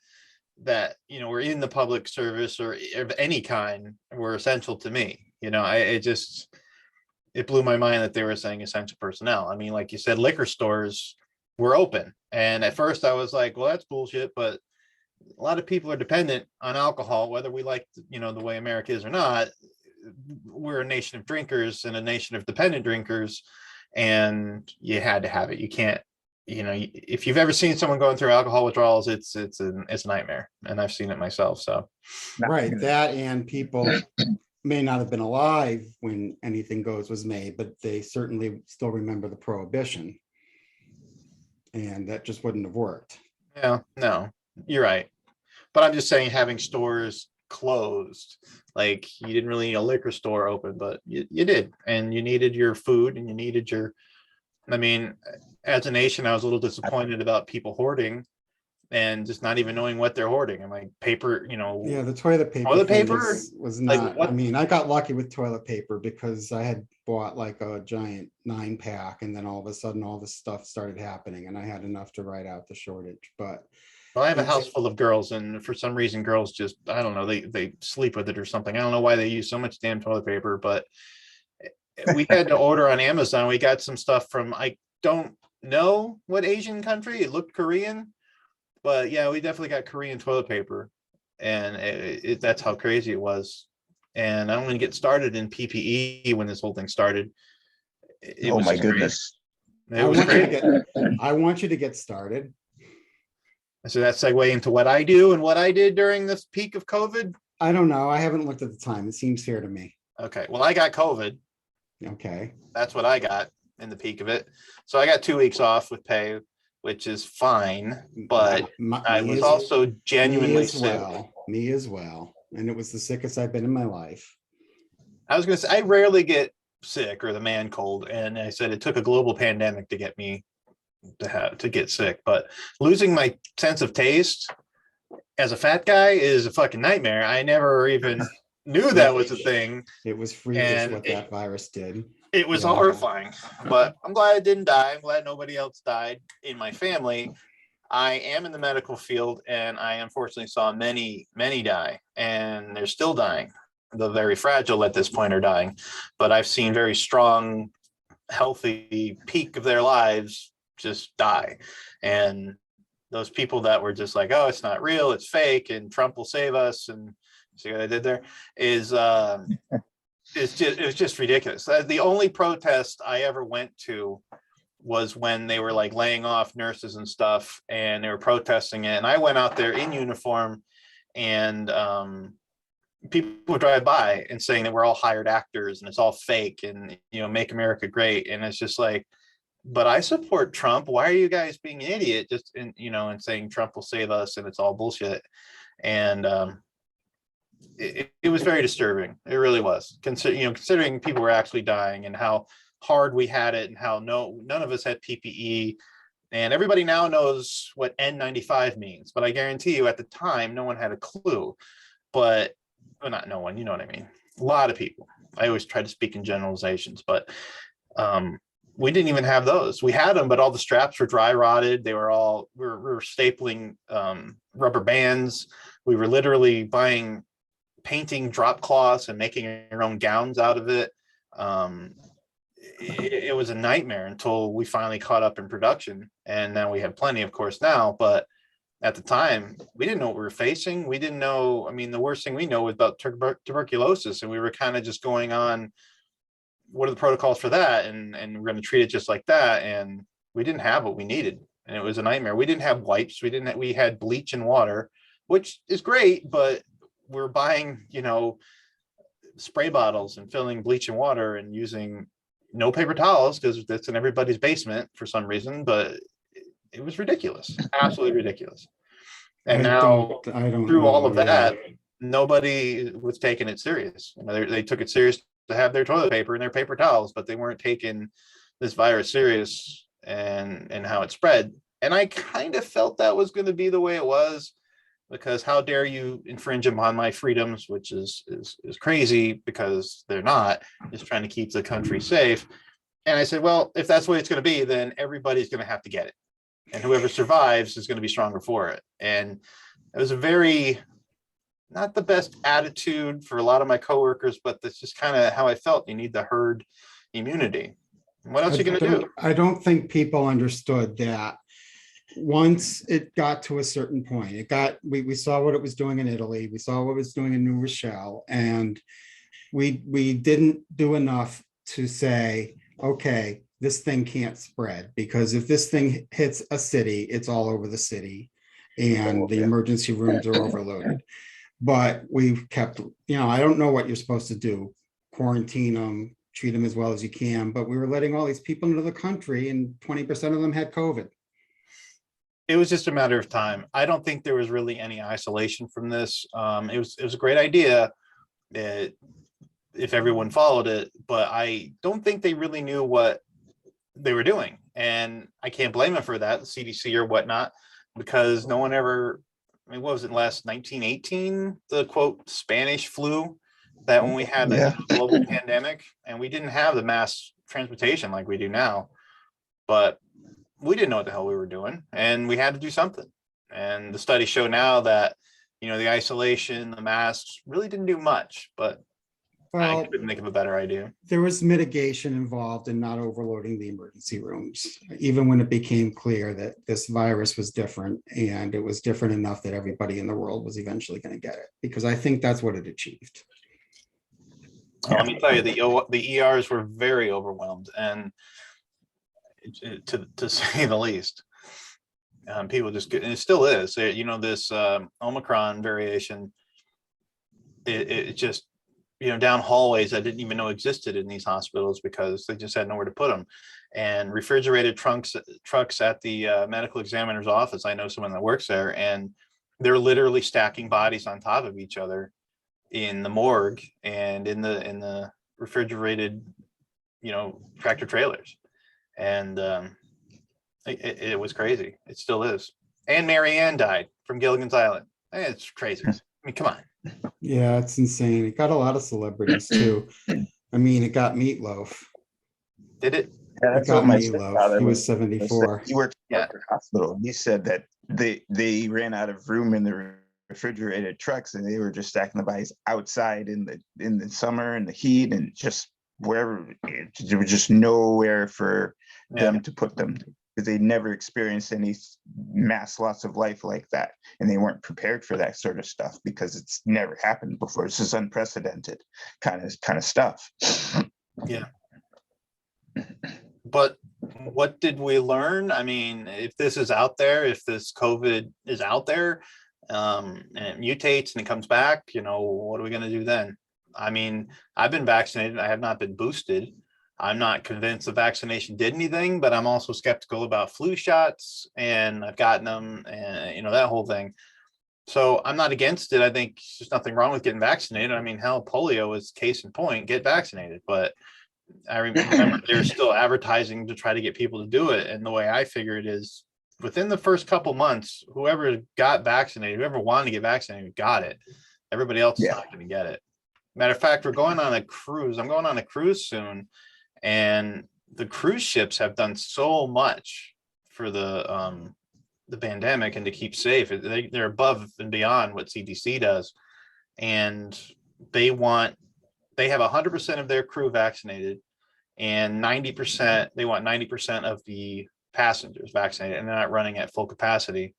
Speaker 2: that, you know, were in the public service or of any kind were essential to me. You know, it blew my mind that they were saying essential personnel. I mean, like you said, liquor stores were open. And at first I was like, well, that's bullshit. But a lot of people are dependent on alcohol, whether we like, you know, the way America is or not. We're a nation of drinkers and a nation of dependent drinkers, and you had to have it. You can't, you know, if you've ever seen someone going through alcohol withdrawals, it's a nightmare, and I've seen it myself. So
Speaker 3: Not
Speaker 1: Right,
Speaker 3: gonna-
Speaker 1: that and people may not have been alive when Anything Goes was made, but they certainly still remember the prohibition. And that just wouldn't have worked.
Speaker 2: yeah, no, you're right. But I'm just saying, having stores closed, like you didn't really need a liquor store open, but you did, and you needed your food and you needed your, I mean, as a nation, I was a little disappointed about people hoarding and just not even knowing what they're hoarding. I'm like, paper, you know,
Speaker 1: Yeah, the toilet paper
Speaker 2: Toilet
Speaker 1: thing
Speaker 2: paper?
Speaker 1: was
Speaker 2: Like,
Speaker 1: not,
Speaker 2: what?
Speaker 1: I mean, I got lucky with toilet paper because I had bought like a giant 9-pack and then all of a sudden all this stuff started happening and I had enough to ride out the shortage, but
Speaker 2: Well, I have a
Speaker 1: It's-
Speaker 2: house full of girls, and for some reason, girls just, I don't know, they sleep with it or something. I don't know why they use so much damn toilet paper, but we had to order on Amazon. We got some stuff from, I don't know what Asian country. It looked Korean, but yeah, we definitely got Korean toilet paper, and that's how crazy it was. And I'm going to get started in PPE when this whole thing started. It
Speaker 3: Oh
Speaker 2: was
Speaker 3: my
Speaker 2: just
Speaker 3: goodness.
Speaker 2: crazy.
Speaker 1: I
Speaker 2: It was
Speaker 1: want you to
Speaker 2: great.
Speaker 1: I want you to get started.
Speaker 2: So that segue into what I do and what I did during this peak of COVID.
Speaker 1: I don't know. I haven't looked at the time. It seems fair to me.
Speaker 2: Okay, well, I got COVID.
Speaker 1: Okay.
Speaker 2: That's what I got in the peak of it. So I got 2 weeks off with pay, which is fine, but I
Speaker 1: Me
Speaker 2: was
Speaker 1: as-
Speaker 2: also
Speaker 1: me
Speaker 2: genuinely
Speaker 1: as
Speaker 2: sick.
Speaker 1: well. Me as well. And it was the sickest I've been in my life.
Speaker 2: I was gonna say, I rarely get sick or the man cold, and I said it took a global pandemic to get me to get sick. But losing my sense of taste as a fat guy is a fucking nightmare. I never even knew that was a thing.
Speaker 1: It was freakish
Speaker 2: And
Speaker 1: what that virus did.
Speaker 2: It was
Speaker 1: Yeah.
Speaker 2: horrifying, but I'm glad I didn't die. I'm glad nobody else died in my family. I am in the medical field, and I unfortunately saw many, many die, and they're still dying. The very fragile at this point are dying, but I've seen very strong, healthy peak of their lives just die. And those people that were just like, oh, it's not real, it's fake, and Trump will save us, and see what I did there is it was just ridiculous. The only protest I ever went to was when they were like laying off nurses and stuff, and they were protesting it. And I went out there in uniform, and people would drive by and saying that we're all hired actors and it's all fake, and make America great. And it's just like, but I support Trump. Why are you guys being an idiot? Just and saying Trump will save us and it's all bullshit. And it was very disturbing. It really was. Considering people were actually dying and how hard we had it, and how none of us had PPE, and everybody now knows what N95 means. But I guarantee you, at the time, no one had a clue. But well, not no one. You know what I mean? A lot of people. I always try to speak in generalizations, but we didn't even have those. We had them, but all the straps were dry rotted. We were stapling rubber bands. We were literally painting drop cloths and making our own gowns out of it. It was a nightmare until we finally caught up in production, and now we have plenty, of course, now. But at the time, we didn't know what we were facing. We didn't know. I mean, the worst thing we know was about tuberculosis, and we were kind of just going on, what are the protocols for that, and we're going to treat it just like that. And we didn't have what we needed, and it was a nightmare. We didn't have wipes. We had bleach and water, which is great, but we're buying, spray bottles and filling bleach and water and using no paper towels because that's in everybody's basement for some reason. But it was ridiculous, absolutely ridiculous. And now,
Speaker 1: I don't
Speaker 2: through
Speaker 1: know,
Speaker 2: all of
Speaker 1: yeah.
Speaker 2: that, nobody was taking it serious. They took it serious to have their toilet paper and their paper towels, but they weren't taking this virus serious and how it spread. And I kind of felt that was going to be the way it was, because how dare you infringe upon my freedoms, which is crazy, because they're not, just trying to keep the country safe. And I said, well, if that's the way it's going to be, then everybody's going to have to get it, and whoever survives is going to be stronger for it. And it was a very, not the best attitude for a lot of my coworkers, but that's just kind of how I felt. You need the herd immunity. What else are you going to do?
Speaker 1: I don't think people understood that. Once it got to a certain point, we saw what it was doing in Italy, we saw what it was doing in New Rochelle, and we didn't do enough to say, okay, this thing can't spread, because if this thing hits a city, it's all over the city, and the emergency rooms are overloaded. But we've kept, I don't know what you're supposed to do, quarantine them, treat them as well as you can, but we were letting all these people into the country, and 20% of them had COVID.
Speaker 2: It was just a matter of time. I don't think there was really any isolation from this. It was a great idea if everyone followed it, but I don't think they really knew what they were doing. And I can't blame them for that, the CDC or whatnot, because no one ever, what was it, last 1918, the quote Spanish flu, that when we had a global pandemic, and we didn't have the mass transportation like we do now, but we didn't know what the hell we were doing, and we had to do something. And the studies show now that, the isolation, the masks really didn't do much, but I couldn't think of a better idea.
Speaker 1: There was mitigation involved in not overloading the emergency rooms, even when it became clear that this virus was different, and it was different enough that everybody in the world was eventually going to get it, because I think that's what it achieved.
Speaker 2: Let me tell you, the ERs were very overwhelmed, and to say the least. People just get, and it still is. This Omicron variation, it just, down hallways I didn't even know existed in these hospitals, because they just had nowhere to put them. And refrigerated trucks at the medical examiner's office, I know someone that works there, and they're literally stacking bodies on top of each other in the morgue and in the refrigerated, tractor trailers. And It was crazy. It still is. And Marianne died from Gilligan's Island. It's crazy. I mean, come on.
Speaker 1: Yeah, it's insane. It got a lot of celebrities too. I mean, it got Meatloaf.
Speaker 2: Did it?
Speaker 3: Yeah,
Speaker 1: It
Speaker 3: that's
Speaker 1: got
Speaker 3: what my
Speaker 1: Meatloaf.
Speaker 3: stepfather
Speaker 1: He was
Speaker 3: was.
Speaker 1: 74.
Speaker 3: He worked
Speaker 2: Yeah.
Speaker 3: at the hospital. He said that they ran out of room in the refrigerated trucks, and they were just stacking the bodies outside in the summer and the heat, and just wherever. There was just nowhere for them to put them, because they never experienced any mass loss of life like that, and they weren't prepared for that sort of stuff because it's never happened before. This is unprecedented kind of stuff.
Speaker 2: Yeah. But what did we learn? I mean, if this is out there, if this COVID is out there, and it mutates and it comes back, what are we going to do then? I mean, I've been vaccinated. I have not been boosted. I'm not convinced the vaccination did anything, but I'm also skeptical about flu shots, and I've gotten them, and that whole thing. So I'm not against it. I think there's nothing wrong with getting vaccinated. I mean, hell, polio is case in point. Get vaccinated. But I remember they're still advertising to try to get people to do it. And the way I figure it is, within the first couple months, whoever got vaccinated, whoever wanted to get vaccinated, got it. Everybody else is not going to get it. Matter of fact, we're going on a cruise. I'm going on a cruise soon. And the cruise ships have done so much for the pandemic and to keep safe. They're above and beyond what CDC does. And they have 100% of their crew vaccinated, and 90%, they want 90% of the passengers vaccinated, and they're not running at full capacity.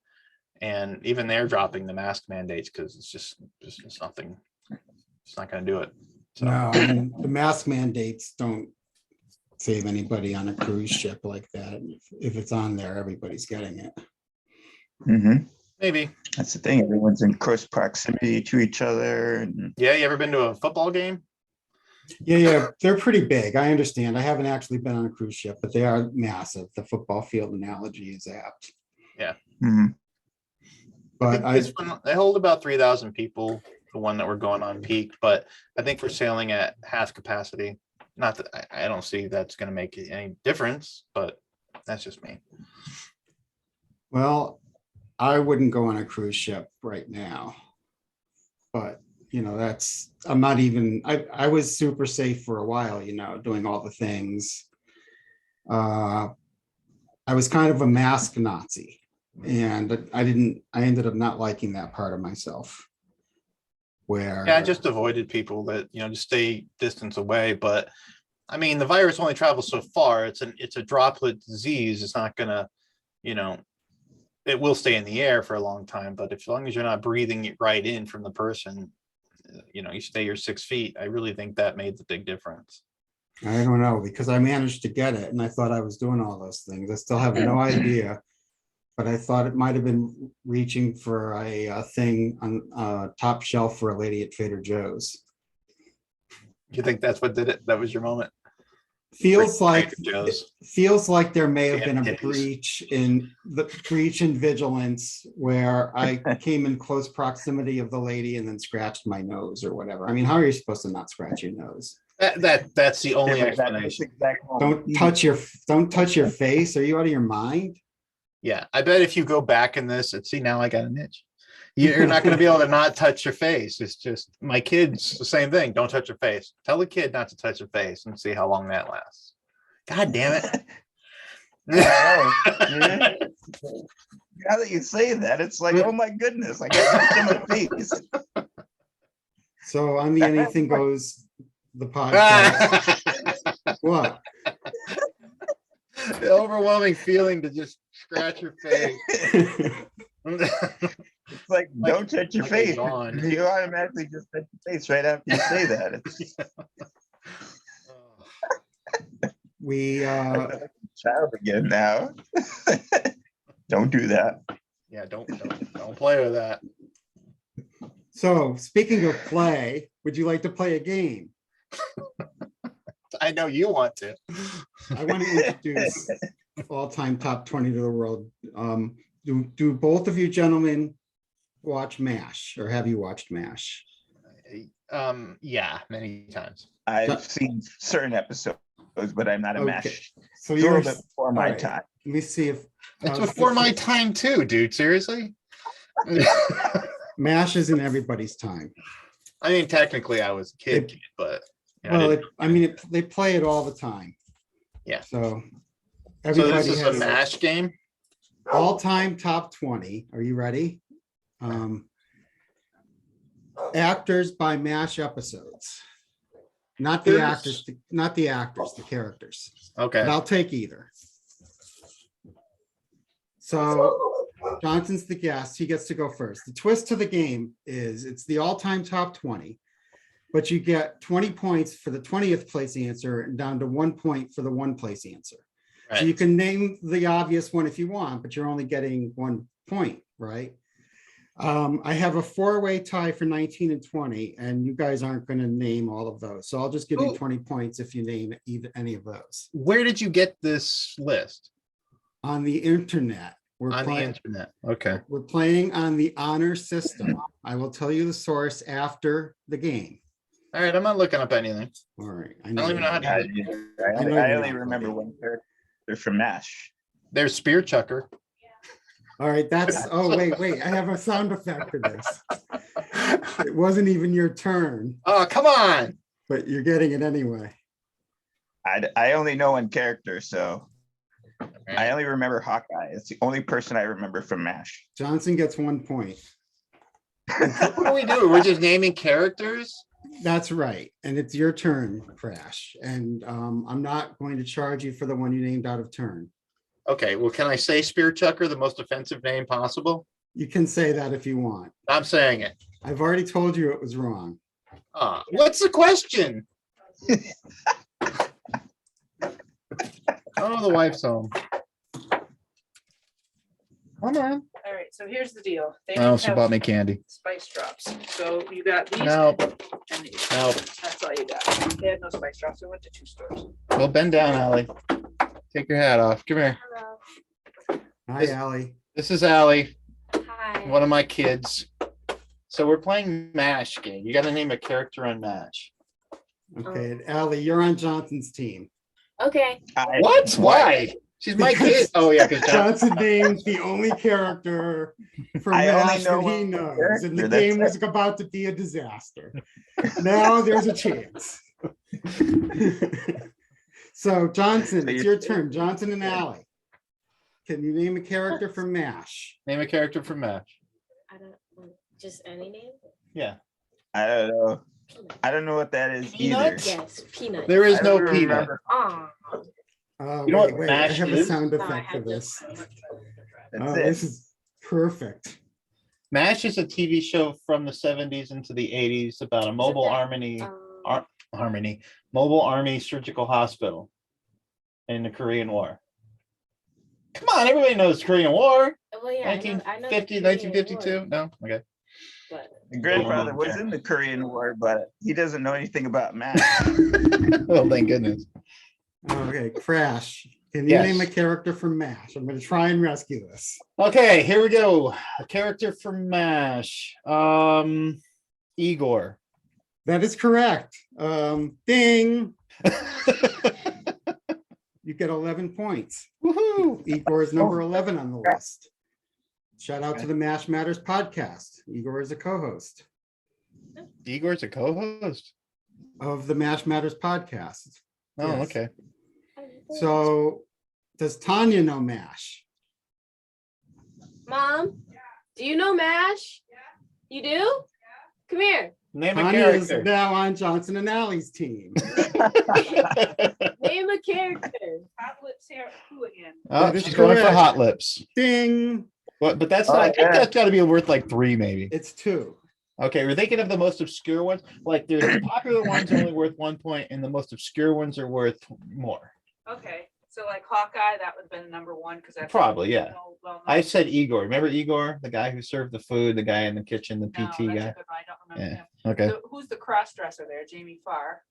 Speaker 2: And even they're dropping the mask mandates because it's nothing. It's not going to do it. So.
Speaker 1: No, I mean, the mask mandates don't save anybody on a cruise ship like that. If it's on there, everybody's getting it.
Speaker 3: Mm-hmm.
Speaker 2: Maybe.
Speaker 3: That's the thing. Everyone's in close proximity to each other.
Speaker 2: Yeah, you ever been to a football game?
Speaker 1: Yeah, they're pretty big. I understand. I haven't actually been on a cruise ship, but they are massive. The football field analogy is apt.
Speaker 2: Yeah.
Speaker 3: Mm-hmm.
Speaker 1: But
Speaker 2: they hold about 3,000 people, the one that we're going on peak, but I think we're sailing at half capacity. Not that I don't see that's going to make any difference, but that's just me.
Speaker 1: Well, I wouldn't go on a cruise ship right now, but I'm not even, I was super safe for a while, doing all the things. I was kind of a mask Nazi, and I ended up not liking that part of myself. Where
Speaker 2: I just avoided people that, just stay distance away. But I mean, the virus only travels so far. It's a droplet disease. It's not gonna, it will stay in the air for a long time, but as long as you're not breathing it right in from the person, you stay your 6 feet. I really think that made the big difference.
Speaker 1: I don't know, because I managed to get it and I thought I was doing all those things. I still have no idea, but I thought it might have been reaching for a thing on top shelf for a lady at Trader Joe's.
Speaker 2: You think that's what did it? That was your moment?
Speaker 1: Feels like there may have
Speaker 2: Damn
Speaker 1: been a
Speaker 2: titties.
Speaker 1: breach in vigilance where I came in close proximity of the lady and then scratched my nose or whatever. I mean, how are you supposed to not scratch your nose?
Speaker 2: That's the only explanation.
Speaker 1: Don't touch your face. Are you out of your mind?
Speaker 2: Yeah, I bet if you go back in this and see, now I got an itch. You're not going to be able to not touch your face. It's just, my kids, the same thing. Don't touch your face. Tell the kid not to touch your face and see how long that lasts. God damn it.
Speaker 3: Yeah. Now that you say that, it's like, oh my goodness, I got touch on my face.
Speaker 1: So on the Anything Goes, the podcast. What?
Speaker 2: The overwhelming feeling to just scratch your face.
Speaker 3: It's like, don't touch your face.
Speaker 2: Gone.
Speaker 3: You automatically just touch your face right after you say that.
Speaker 1: We
Speaker 3: child again now. Don't do that.
Speaker 2: Yeah, don't play with that.
Speaker 1: So speaking of play, would you like to play a game?
Speaker 2: I know you want to.
Speaker 1: I want to introduce all-time top 20 to the world. Do both of you gentlemen watch MASH, or have you watched MASH?
Speaker 2: Yeah, many times.
Speaker 3: I've seen certain episodes, but I'm not a
Speaker 1: Okay.
Speaker 3: MASH.
Speaker 1: So
Speaker 3: It's a
Speaker 1: you're
Speaker 3: little bit before my
Speaker 1: all right.
Speaker 3: time.
Speaker 1: Let me see if.
Speaker 2: It's before my time too, dude. Seriously?
Speaker 1: MASH isn't everybody's time.
Speaker 2: I mean, technically I was a kid, but you know,
Speaker 1: Well, they play it all the time.
Speaker 2: Yeah.
Speaker 1: So
Speaker 2: so
Speaker 1: everybody
Speaker 2: this is a
Speaker 1: has
Speaker 2: MASH game.
Speaker 1: all-time top 20. Are you ready? Actors by MASH episodes. Not the actors, the characters.
Speaker 2: Okay.
Speaker 1: But I'll take either. So Johnson's the guest. He gets to go first. The twist to the game is it's the all-time top 20, but you get 20 points for the 20th place answer and down to 1 point for the one place answer.
Speaker 2: Right.
Speaker 1: So you can name the obvious one if you want, but you're only getting 1 point, right? I have a 4-way tie for 19 and 20, and you guys aren't going to name all of those. So I'll just give you 20 points if you name any of those.
Speaker 2: Where did you get this list?
Speaker 1: On the internet.
Speaker 2: On the internet. Okay.
Speaker 1: We're playing on the honor system. I will tell you the source after the game.
Speaker 2: All right. I'm not looking up anything.
Speaker 1: All right.
Speaker 2: I don't even know how to.
Speaker 3: I only remember one character from MASH.
Speaker 2: There's Spear Chucker.
Speaker 1: All right, oh, wait, I have a sound effect for this. It wasn't even your turn.
Speaker 2: Oh, come on.
Speaker 1: But you're getting it anyway.
Speaker 3: I only know one character, so
Speaker 2: Okay.
Speaker 3: I only remember Hawkeye. It's the only person I remember from MASH.
Speaker 1: Johnson gets 1 point.
Speaker 2: What are we doing? We're just naming characters?
Speaker 1: That's right. And it's your turn, Crash. And I'm not going to charge you for the one you named out of turn.
Speaker 2: Okay, well, can I say Spear Chucker, the most offensive name possible?
Speaker 1: You can say that if you want.
Speaker 2: I'm saying it.
Speaker 1: I've already told you it was wrong.
Speaker 2: What's the question? Oh, the wife's home. Come on.
Speaker 4: All right, so here's the deal. They
Speaker 2: Oh,
Speaker 4: don't
Speaker 2: she
Speaker 4: have
Speaker 2: bought me candy.
Speaker 4: spice drops. So you got these
Speaker 2: No,
Speaker 4: and these.
Speaker 2: no.
Speaker 4: That's all you got. They had no spice drops. We went to 2 stores.
Speaker 2: Well, bend down, Allie. Take your hat off. Come here.
Speaker 5: Hello.
Speaker 1: Hi, Allie.
Speaker 2: This is Allie,
Speaker 5: Hi.
Speaker 2: one of my kids. So we're playing MASH game. You got to name a character on MASH.
Speaker 1: Okay, and Allie, you're on Johnson's team.
Speaker 5: Okay.
Speaker 2: What? Why? She's my kid. Oh, yeah, because
Speaker 1: Johnson named the only character from
Speaker 3: I only
Speaker 1: MASH
Speaker 3: know
Speaker 1: that he
Speaker 3: one
Speaker 1: knows,
Speaker 3: character,
Speaker 1: and the
Speaker 3: that's
Speaker 1: game
Speaker 3: it.
Speaker 1: was about to be a disaster. Now there's a chance. So Johnson, it's your turn. Johnson and Allie. Can you name a character from MASH?
Speaker 2: name a character from MASH.
Speaker 5: I don't just any name.
Speaker 2: Yeah.
Speaker 3: I don't know.
Speaker 5: Peanut.
Speaker 3: I don't know what that is
Speaker 2: Peanuts?
Speaker 3: either.
Speaker 5: Yes, peanut.
Speaker 2: There is
Speaker 3: I
Speaker 2: no
Speaker 3: don't
Speaker 2: peanut.
Speaker 3: remember.
Speaker 5: Ah.
Speaker 1: Oh,
Speaker 2: You know what
Speaker 1: wait, I
Speaker 2: MASH
Speaker 1: have a
Speaker 2: is?
Speaker 1: sound
Speaker 5: No, I
Speaker 1: effect for
Speaker 5: had
Speaker 1: this.
Speaker 3: That's
Speaker 1: Oh,
Speaker 3: it.
Speaker 1: this is perfect.
Speaker 2: MASH is a TV show from the 70s into the 80s about a mobile mobile army surgical hospital in the Korean War. Come on, everybody knows Korean War.
Speaker 5: Well, yeah, I know the
Speaker 2: 1950,
Speaker 5: Korean
Speaker 2: 1952.
Speaker 5: War,
Speaker 2: No, okay.
Speaker 5: but
Speaker 3: My grandfather was in the Korean War, but he doesn't know anything about MASH.
Speaker 2: Well, thank goodness.
Speaker 1: Okay, Crash. Can you
Speaker 2: Yes.
Speaker 1: name a character from MASH? I'm going to try and rescue this.
Speaker 2: Okay, here we go. A character from MASH. Igor.
Speaker 1: That is correct. Ding. You get 11 points.
Speaker 2: Woohoo!
Speaker 1: Igor is number 11 on the list. Shout out to the MASH Matters podcast. Igor is a co-host
Speaker 2: Igor's a co-host.
Speaker 1: of the MASH Matters podcast.
Speaker 2: Oh,
Speaker 1: Yes.
Speaker 2: okay.
Speaker 1: So does Tanya know MASH?
Speaker 5: Mom, do you know MASH? You do? Come here.
Speaker 2: Name a
Speaker 1: Tanya is
Speaker 2: character.
Speaker 1: now on Johnson and Allie's team.
Speaker 5: Name a character.
Speaker 4: Hot lips hair, who again?
Speaker 2: Oh,
Speaker 1: That is
Speaker 2: she's going for
Speaker 1: correct.
Speaker 2: hot lips.
Speaker 1: Ding.
Speaker 2: But that's
Speaker 3: Oh,
Speaker 2: not, I think
Speaker 3: yeah.
Speaker 2: that's got to be worth like 3 maybe.
Speaker 1: It's 2.
Speaker 2: Okay, we're thinking of the most obscure ones. Like there's the popular ones only worth 1 point, and the most obscure ones are worth more.
Speaker 4: Okay, so like Hawkeye, that would have been number 1 because that's
Speaker 2: Probably, yeah.
Speaker 4: well,
Speaker 2: I said Igor. Remember Igor, the guy who served the food, the guy in the kitchen, the PT guy.
Speaker 4: I don't remember
Speaker 2: Yeah.
Speaker 4: him.
Speaker 2: Okay.
Speaker 4: So who's the cross dresser there? Jamie Farr.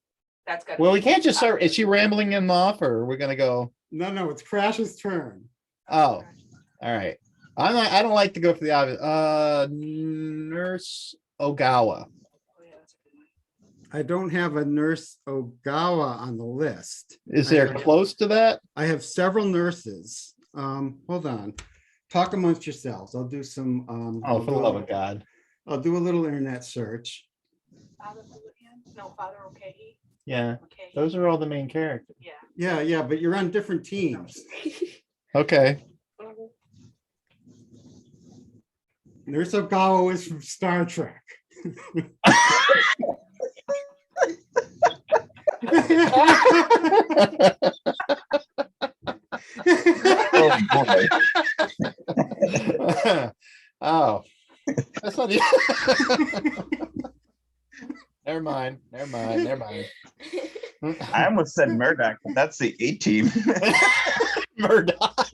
Speaker 4: That's got.
Speaker 2: Well, we can't just start. Is she rambling him off, or we're gonna go?
Speaker 1: No, it's Crash's turn.
Speaker 2: Oh, all right. I don't like to go for the obvious. Nurse Ogawa.
Speaker 4: Oh, yeah, that's a good one.
Speaker 1: I don't have a nurse Ogawa on the list.
Speaker 2: Is
Speaker 1: I
Speaker 2: there
Speaker 1: have-
Speaker 2: close to that?
Speaker 1: I have several nurses. Hold on. Talk amongst yourselves. I'll do some,
Speaker 2: Oh, for the love of God.
Speaker 1: I'll do a little internet search.
Speaker 4: Father Houlihan? No, Father O'Kahey.
Speaker 2: Yeah,
Speaker 4: O'Kahey.
Speaker 2: those are all the main characters.
Speaker 4: Yeah.
Speaker 1: Yeah, but you're on different teams.
Speaker 2: Okay.
Speaker 1: Nurse Ogawa is from Star Trek.
Speaker 3: Oh, boy.
Speaker 2: Oh, that's not the. Never mind.
Speaker 3: I almost said Murdoch, but that's the A team.
Speaker 2: Murdoch.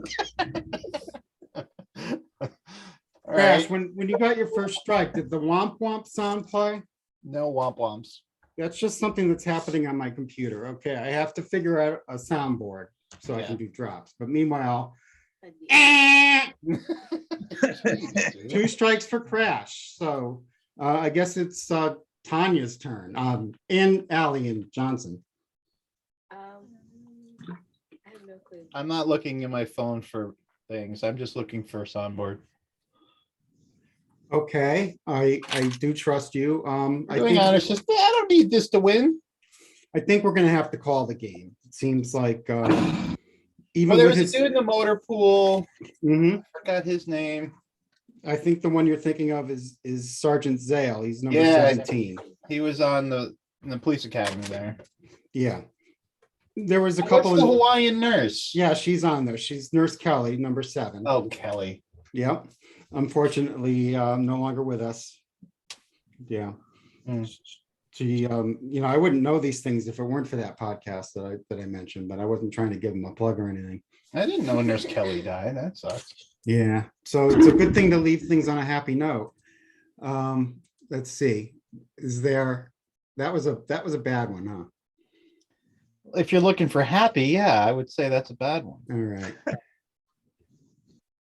Speaker 2: All
Speaker 1: Crash,
Speaker 2: right.
Speaker 1: when you got your first strike, did the womp womp sound play?
Speaker 2: No womp womps.
Speaker 1: That's just something that's happening on my computer. Okay, I have to figure out a soundboard so I can do drops. But meanwhile, 2 strikes for Crash. So I guess it's Tanya's turn. And Allie and Johnson.
Speaker 5: I have no clue.
Speaker 2: I'm not looking at my phone for things. I'm just looking for a soundboard.
Speaker 1: Okay, I do trust you. I
Speaker 2: Doing honest, just I don't need this to win.
Speaker 1: think we're gonna have to call the game. It seems like even
Speaker 2: Well, there
Speaker 1: with
Speaker 2: was a
Speaker 1: his,
Speaker 2: dude in the motor pool.
Speaker 1: Mhm.
Speaker 2: I forgot his name.
Speaker 1: I think the one you're thinking of is Sergeant Zale. He's number
Speaker 2: Yeah.
Speaker 1: 17.
Speaker 2: He was on in the police academy there.
Speaker 1: Yeah. There was a
Speaker 2: What's
Speaker 1: couple
Speaker 2: the
Speaker 1: of,
Speaker 2: Hawaiian nurse?
Speaker 1: yeah, she's on there. She's Nurse Kelly, number 7.
Speaker 2: Oh, Kelly.
Speaker 1: Yep. Unfortunately, no longer with us. Yeah.
Speaker 2: Hmm.
Speaker 1: She, I wouldn't know these things if it weren't for that podcast that I mentioned, but I wasn't trying to give him a plug or anything.
Speaker 2: I didn't know Nurse Kelly died. That sucks.
Speaker 1: Yeah. So it's a good thing to leave things on a happy note. Let's see. That was a bad one, huh?
Speaker 2: If you're looking for happy, yeah, I would say that's a bad one.
Speaker 1: All right.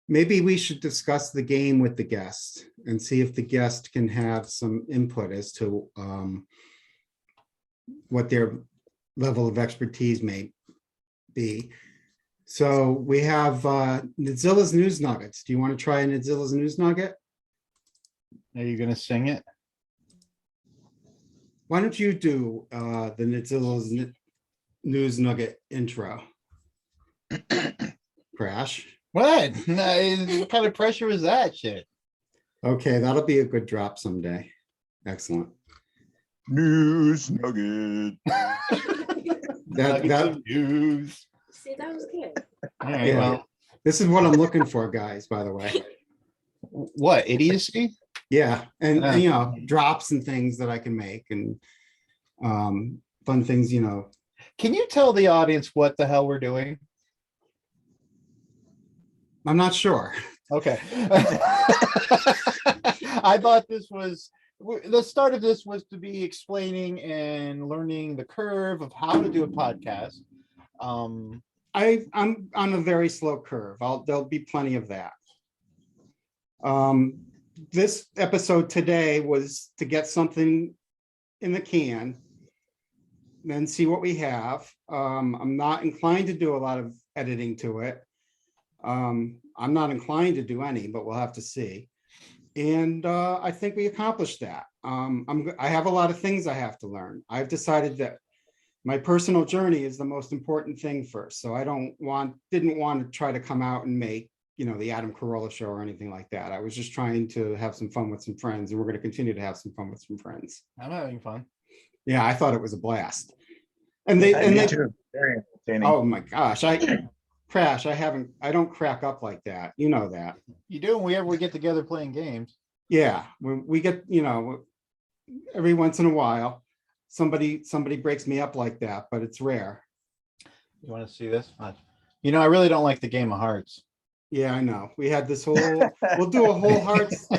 Speaker 1: Maybe we should discuss the game with the guest and see if the guest can have some input as to what their level of expertise may be. So we have Nitzilla's News Nuggets. Do you want to try Nitzilla's News Nugget?
Speaker 2: Are you gonna sing it?
Speaker 1: Why don't you do the Nitzilla's News Nugget intro? Crash.
Speaker 2: What? What kind of pressure is that shit?
Speaker 1: Okay, that'll be a good drop someday. Excellent.
Speaker 3: News nugget.
Speaker 1: That
Speaker 2: news.
Speaker 5: See, that was good.
Speaker 2: All right,
Speaker 1: Yeah.
Speaker 2: well,
Speaker 1: This is what I'm looking for, guys, by the way.
Speaker 2: what idiocy?
Speaker 1: Yeah, and
Speaker 2: Yeah.
Speaker 1: drops and things that I can make and fun things,
Speaker 2: Can you tell the audience what the hell we're doing?
Speaker 1: I'm not sure.
Speaker 2: Okay. I thought this was the start of this was to be explaining and learning the curve of how to do a podcast.
Speaker 1: I'm on a very slow curve. There'll be plenty of that. This episode today was to get something in the can, then see what we have. I'm not inclined to do a lot of editing to it. I'm not inclined to do any, but we'll have to see. And I think we accomplished that. I have a lot of things I have to learn. I've decided that my personal journey is the most important thing first. So I didn't want to try to come out and make, the Adam Carolla show or anything like that. I was just trying to have some fun with some friends, and we're going to continue to have some fun with some friends.
Speaker 2: I'm having fun.
Speaker 1: Yeah, I thought it was a blast.
Speaker 3: Me too. Very entertaining.
Speaker 1: Oh my gosh, Crash, I don't crack up like that. You know that.
Speaker 2: You do when we get together playing games.
Speaker 1: Yeah, when we get, every once in a while, somebody breaks me up like that, but it's rare.
Speaker 2: You want to see this? I really don't like the game of hearts.
Speaker 1: Yeah, I know. We had this we'll do a whole Hearts.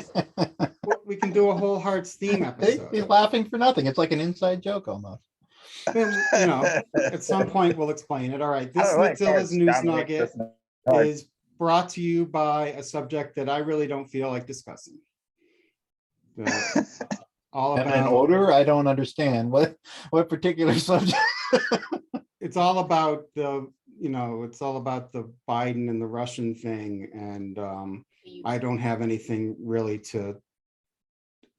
Speaker 1: We can do a whole Hearts theme
Speaker 2: He's
Speaker 1: episode.
Speaker 2: laughing for nothing. It's like an inside joke almost.
Speaker 1: At some point we'll explain it. All right. This
Speaker 3: I like
Speaker 1: Nitzilla's
Speaker 3: hearts.
Speaker 1: News
Speaker 3: Dominate
Speaker 1: Nugget
Speaker 3: this nugget.
Speaker 1: is brought to you by a subject that I really don't feel like discussing. All
Speaker 2: And in
Speaker 1: about
Speaker 2: order, I don't understand what particular subject.
Speaker 1: it's all about the it's all about the Biden and the Russian thing, and I don't have anything really to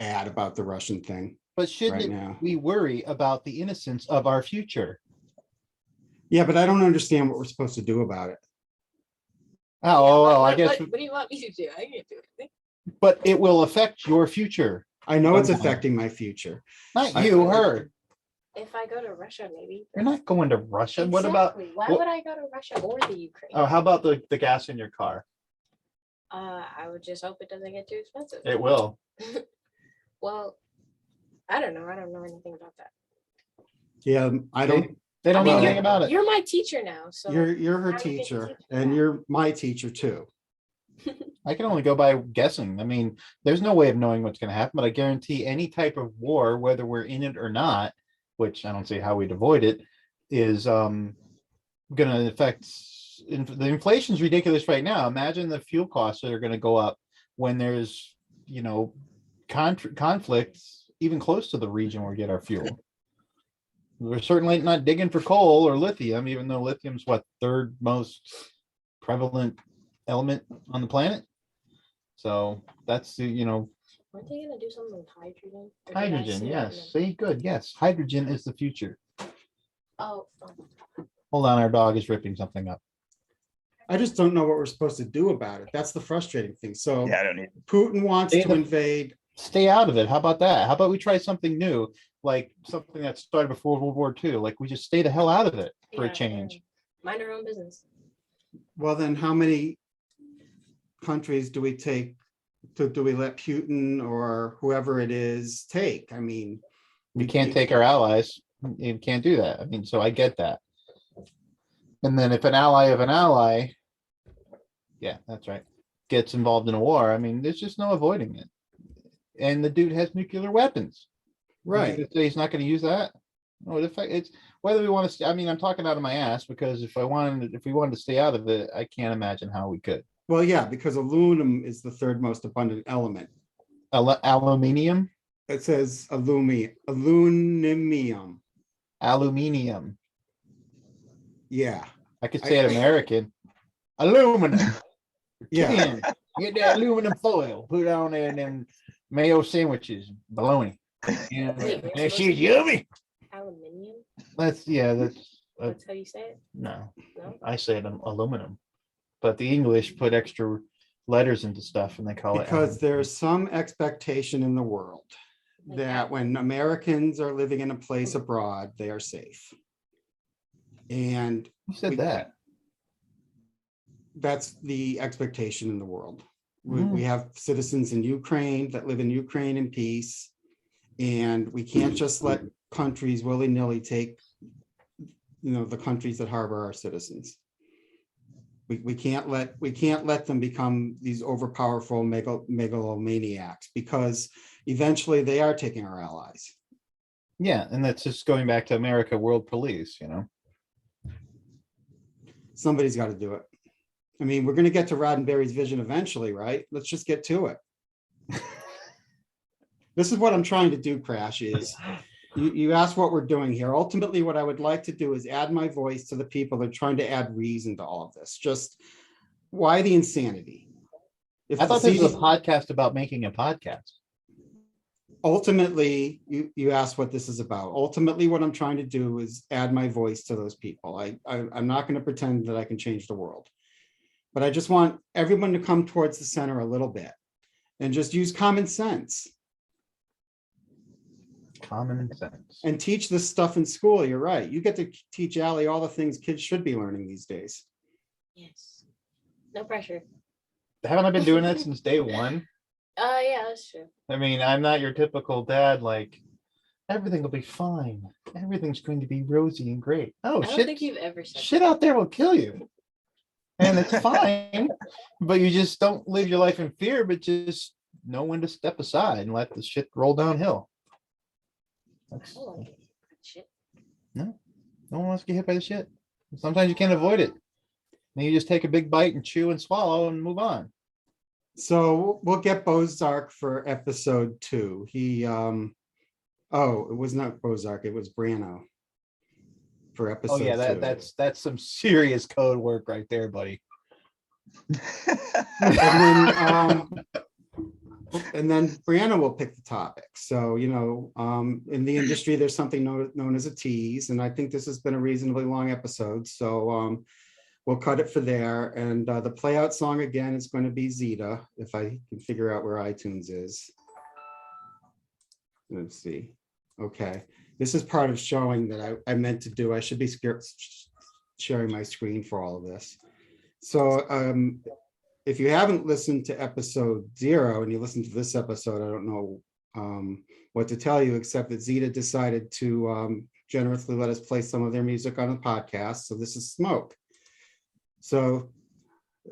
Speaker 1: add about the Russian thing
Speaker 6: But
Speaker 1: right
Speaker 6: shouldn't
Speaker 1: now.
Speaker 6: we worry about the innocence of our future?
Speaker 1: Yeah, but I don't understand what we're supposed to do about it.
Speaker 6: Oh, well, I guess,
Speaker 5: What do you want me to do? I can't do anything.
Speaker 6: but it will affect your future.
Speaker 1: I know it's
Speaker 6: Somehow.
Speaker 1: affecting my future.
Speaker 6: Not
Speaker 1: I-
Speaker 6: you,
Speaker 1: I-
Speaker 6: her.
Speaker 5: If I go to Russia, maybe.
Speaker 6: You're not going to Russia. What about,
Speaker 5: Exactly. Why
Speaker 6: what-
Speaker 5: would I go to Russia or the Ukraine?
Speaker 6: oh, how about the gas in your car?
Speaker 5: I would just hope it doesn't get too expensive.
Speaker 6: It will.
Speaker 5: Well, I don't know. I don't know anything about that.
Speaker 1: Yeah, I don't,
Speaker 6: They don't know
Speaker 1: Well,
Speaker 6: anything about it.
Speaker 5: You're my teacher now, so
Speaker 1: you're her
Speaker 5: how do you get to
Speaker 1: teacher
Speaker 5: teach
Speaker 1: and
Speaker 5: that?
Speaker 1: you're my teacher too.
Speaker 6: I can only go by guessing. I mean, there's no way of knowing what's going to happen, but I guarantee any type of war, whether we're in it or not, which I don't see how we'd avoid it, is going to affect the inflation's ridiculous right now. Imagine the fuel costs that are going to go up when there's, conflicts even close to the region where we get our fuel. We're certainly not digging for coal or lithium, even though lithium's what, third most prevalent element on the planet. So that's the,
Speaker 5: Aren't they gonna do something with hydrogen? Or did I
Speaker 6: hydrogen.
Speaker 5: see that
Speaker 6: Yes.
Speaker 5: in
Speaker 6: See, good. Yes. Hydrogen is the future.
Speaker 5: Oh,
Speaker 6: Hold on. Our dog is ripping something up.
Speaker 1: I just don't know what we're supposed to do about it. That's the frustrating thing. So
Speaker 3: Yeah, I don't need.
Speaker 1: Putin wants
Speaker 6: They
Speaker 1: to
Speaker 6: have-
Speaker 1: invade.
Speaker 6: Stay out of it. How about that? How about we try something new, like something that started before World War II? Like we just stay the hell out of it for a
Speaker 5: yeah,
Speaker 6: change.
Speaker 5: mind our own business.
Speaker 1: Well, then how many countries do we take? Do we let Putin or whoever it is take? I mean,
Speaker 6: We can't take our allies. You can't do that. I mean, so I get that. And then if an ally of an ally, yeah, that's right, gets involved in a war, I mean, there's just no avoiding it. And the dude has nuclear weapons. You're
Speaker 1: right.
Speaker 6: gonna say he's not going to use that. No, it's whether we want to. I mean, I'm talking out of my ass because if we wanted to stay out of it, I can't imagine how we could.
Speaker 1: Well, yeah, because aluminum is the third most abundant element.
Speaker 6: Aluminium,
Speaker 1: It says aluminum.
Speaker 6: aluminium.
Speaker 1: Yeah,
Speaker 6: I could say it American. Aluminum.
Speaker 1: yeah.
Speaker 6: Get that aluminum foil, put it on there, and then mayo sandwiches, bologna. Yeah,
Speaker 5: Wait, we're
Speaker 6: that
Speaker 5: supposed
Speaker 6: shit's
Speaker 5: to-
Speaker 6: yummy.
Speaker 5: Aluminium?
Speaker 6: That's
Speaker 5: That's how you say it?
Speaker 6: no.
Speaker 5: No?
Speaker 6: I say it aluminum, but the English put extra letters into stuff and they call it
Speaker 1: Because there's some expectation in the world
Speaker 5: Like
Speaker 1: that
Speaker 5: that.
Speaker 1: when Americans are living in a place abroad, they are safe. And
Speaker 6: Who said that?
Speaker 1: that's the expectation in the world. We have citizens in Ukraine that live in Ukraine in peace. And we can't just let countries willy-nilly take, the countries that harbor our citizens. We can't let them become these overpowerful megalomaniacs, because eventually they are taking our allies.
Speaker 6: Yeah, and that's just going back to America, world police,
Speaker 1: Somebody's got to do it. I mean, we're going to get to Roddenberry's vision eventually, right? Let's just get to it. This is what I'm trying to do, Crash, is you asked what we're doing here. Ultimately, what I would like to do is add my voice to the people that are trying to add reason to all of this. Just why the insanity? If
Speaker 6: I thought
Speaker 1: the
Speaker 6: this was a
Speaker 1: CDC
Speaker 6: podcast about making a podcast.
Speaker 1: ultimately, you asked what this is about. Ultimately, what I'm trying to do is add my voice to those people. I'm not going to pretend that I can change the world, but I just want everyone to come towards the center a little bit and just use common sense
Speaker 6: Common sense.
Speaker 1: and teach this stuff in school. You're right. You get to teach Allie all the things kids should be learning these days.
Speaker 5: Yes. No pressure.
Speaker 6: Haven't I been doing that since day one?
Speaker 5: Yeah, that's true.
Speaker 6: I mean, I'm not your typical dad, like, everything will be fine. Everything's going to be rosy and great. Oh,
Speaker 5: I don't
Speaker 6: shit.
Speaker 5: think you've ever said
Speaker 6: Shit out there will kill you. And it's fine, but you just don't live your life in fear, but just know when to step aside and let the shit roll downhill.
Speaker 5: that.
Speaker 6: That's,
Speaker 5: I don't like it. Shit.
Speaker 6: no one wants to get hit by the shit. Sometimes you can't avoid it. Then you just take a big bite and chew and swallow and move on.
Speaker 1: So we'll get Bozark for episode 2. He, it was not Bozark, it was Brano. for
Speaker 6: Oh
Speaker 1: episode
Speaker 6: yeah,
Speaker 1: 2.
Speaker 6: that's some serious code work right there, buddy.
Speaker 1: And then Brianna will pick the topic. So, in the industry, there's something known as a tease, and I think this has been a reasonably long episode. So we'll cut it for there. And the play out song again is going to be Zeta, if I can figure out where iTunes is. Let's see. Okay. This is part of showing that I meant to do. I should be sharing my screen for all of this. So if you haven't listened to episode 0 and you listen to this episode, I don't know what to tell you, except that Zeta decided to generously let us play some of their music on the podcast. So this is Smoke. So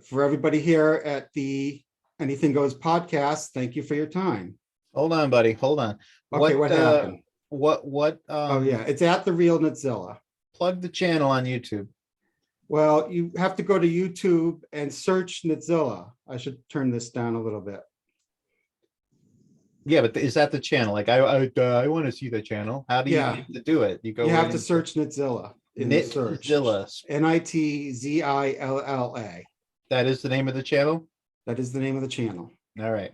Speaker 1: for everybody here at the Anything Goes podcast, thank you for your time.
Speaker 6: Hold on, buddy. Hold on.
Speaker 1: Okay, what happened?
Speaker 6: What
Speaker 1: Oh yeah, it's at The Real Nitzilla.
Speaker 6: plug the channel on YouTube.
Speaker 1: Well, you have to go to YouTube and search Nitzilla. I should turn this down a little bit.
Speaker 6: Yeah, but is that the channel? Like I want to see the channel. How do you
Speaker 1: Yeah.
Speaker 6: have to do it? You go
Speaker 1: You have
Speaker 6: in
Speaker 1: to
Speaker 6: and-
Speaker 1: search Nitzilla in the search.
Speaker 6: Nitzilla.
Speaker 1: Nitzilla.
Speaker 6: That is the name of the channel.
Speaker 1: That is the name of the channel.
Speaker 6: All right.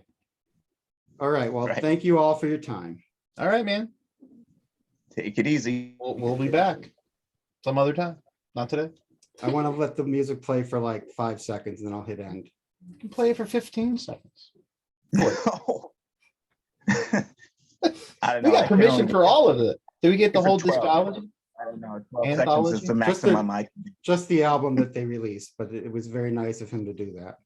Speaker 1: All right. Well,
Speaker 3: Right.
Speaker 1: thank you all for your time.
Speaker 6: All right, man.
Speaker 3: Take it easy.
Speaker 6: We'll be back some other time. Not today.
Speaker 1: I want to let the music play for like 5 seconds and then I'll hit end.
Speaker 6: You can play it for 15 seconds.
Speaker 3: I don't know.
Speaker 6: We
Speaker 3: I
Speaker 6: got
Speaker 3: can
Speaker 6: permission
Speaker 3: only-
Speaker 6: for all of it. Do we get the
Speaker 3: For
Speaker 6: whole
Speaker 3: 12.
Speaker 6: discology?
Speaker 3: I don't know. 12 seconds
Speaker 6: Anthology?
Speaker 3: is the
Speaker 1: Just
Speaker 3: maximum I can do.
Speaker 1: Just the album that they released, but it was very nice of him to do that.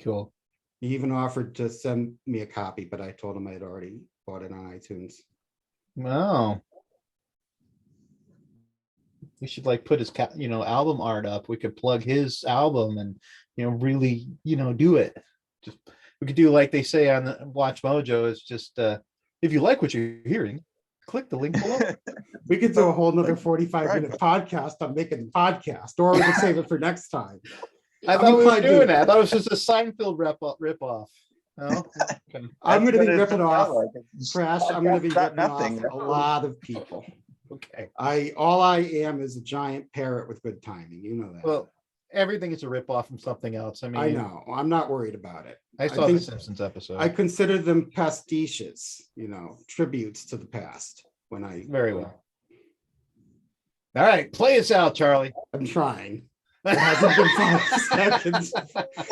Speaker 6: Cool.
Speaker 1: He even offered to send me a copy, but I told him I had already bought it on iTunes.
Speaker 6: Wow. We should like put his album art up. We could plug his album and really do it. Just we could do like they say on the Watch Mojo. It's just if you like what you're hearing, click the link below.
Speaker 1: We could do a whole nother 45-minute podcast on making the podcast, or we could save it for next time.
Speaker 6: I
Speaker 1: I'm
Speaker 6: thought we were
Speaker 1: inclined to-
Speaker 6: doing that. I thought it was just a Seinfeld rip off. No? Okay.
Speaker 1: I'm going to be
Speaker 3: That's what it
Speaker 1: ripping off,
Speaker 3: sounds like. It's
Speaker 1: Crash. I'm going to be
Speaker 3: got
Speaker 1: ripping off
Speaker 3: nothing.
Speaker 1: a lot of people.
Speaker 6: Okay.
Speaker 1: All I am is a giant parrot with good timing. You know that.
Speaker 6: Well, everything is a rip off from something else. I mean,
Speaker 1: I know. I'm not worried about it.
Speaker 6: I saw
Speaker 1: think-
Speaker 6: the Simpsons episode.
Speaker 1: I consider them pastiches, tributes to the past. When I
Speaker 6: Very well. All right, play us out, Charlie.
Speaker 1: I'm trying. It hasn't been 5 seconds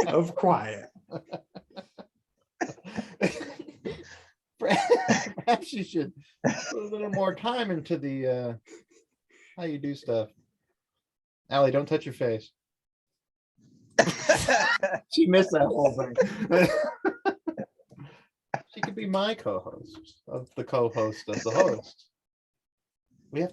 Speaker 1: of quiet.
Speaker 6: Perhaps you should put a little more time into the how you do stuff. Allie, don't touch your face. She missed that whole thing. She could be my co-host of the co-host of the host.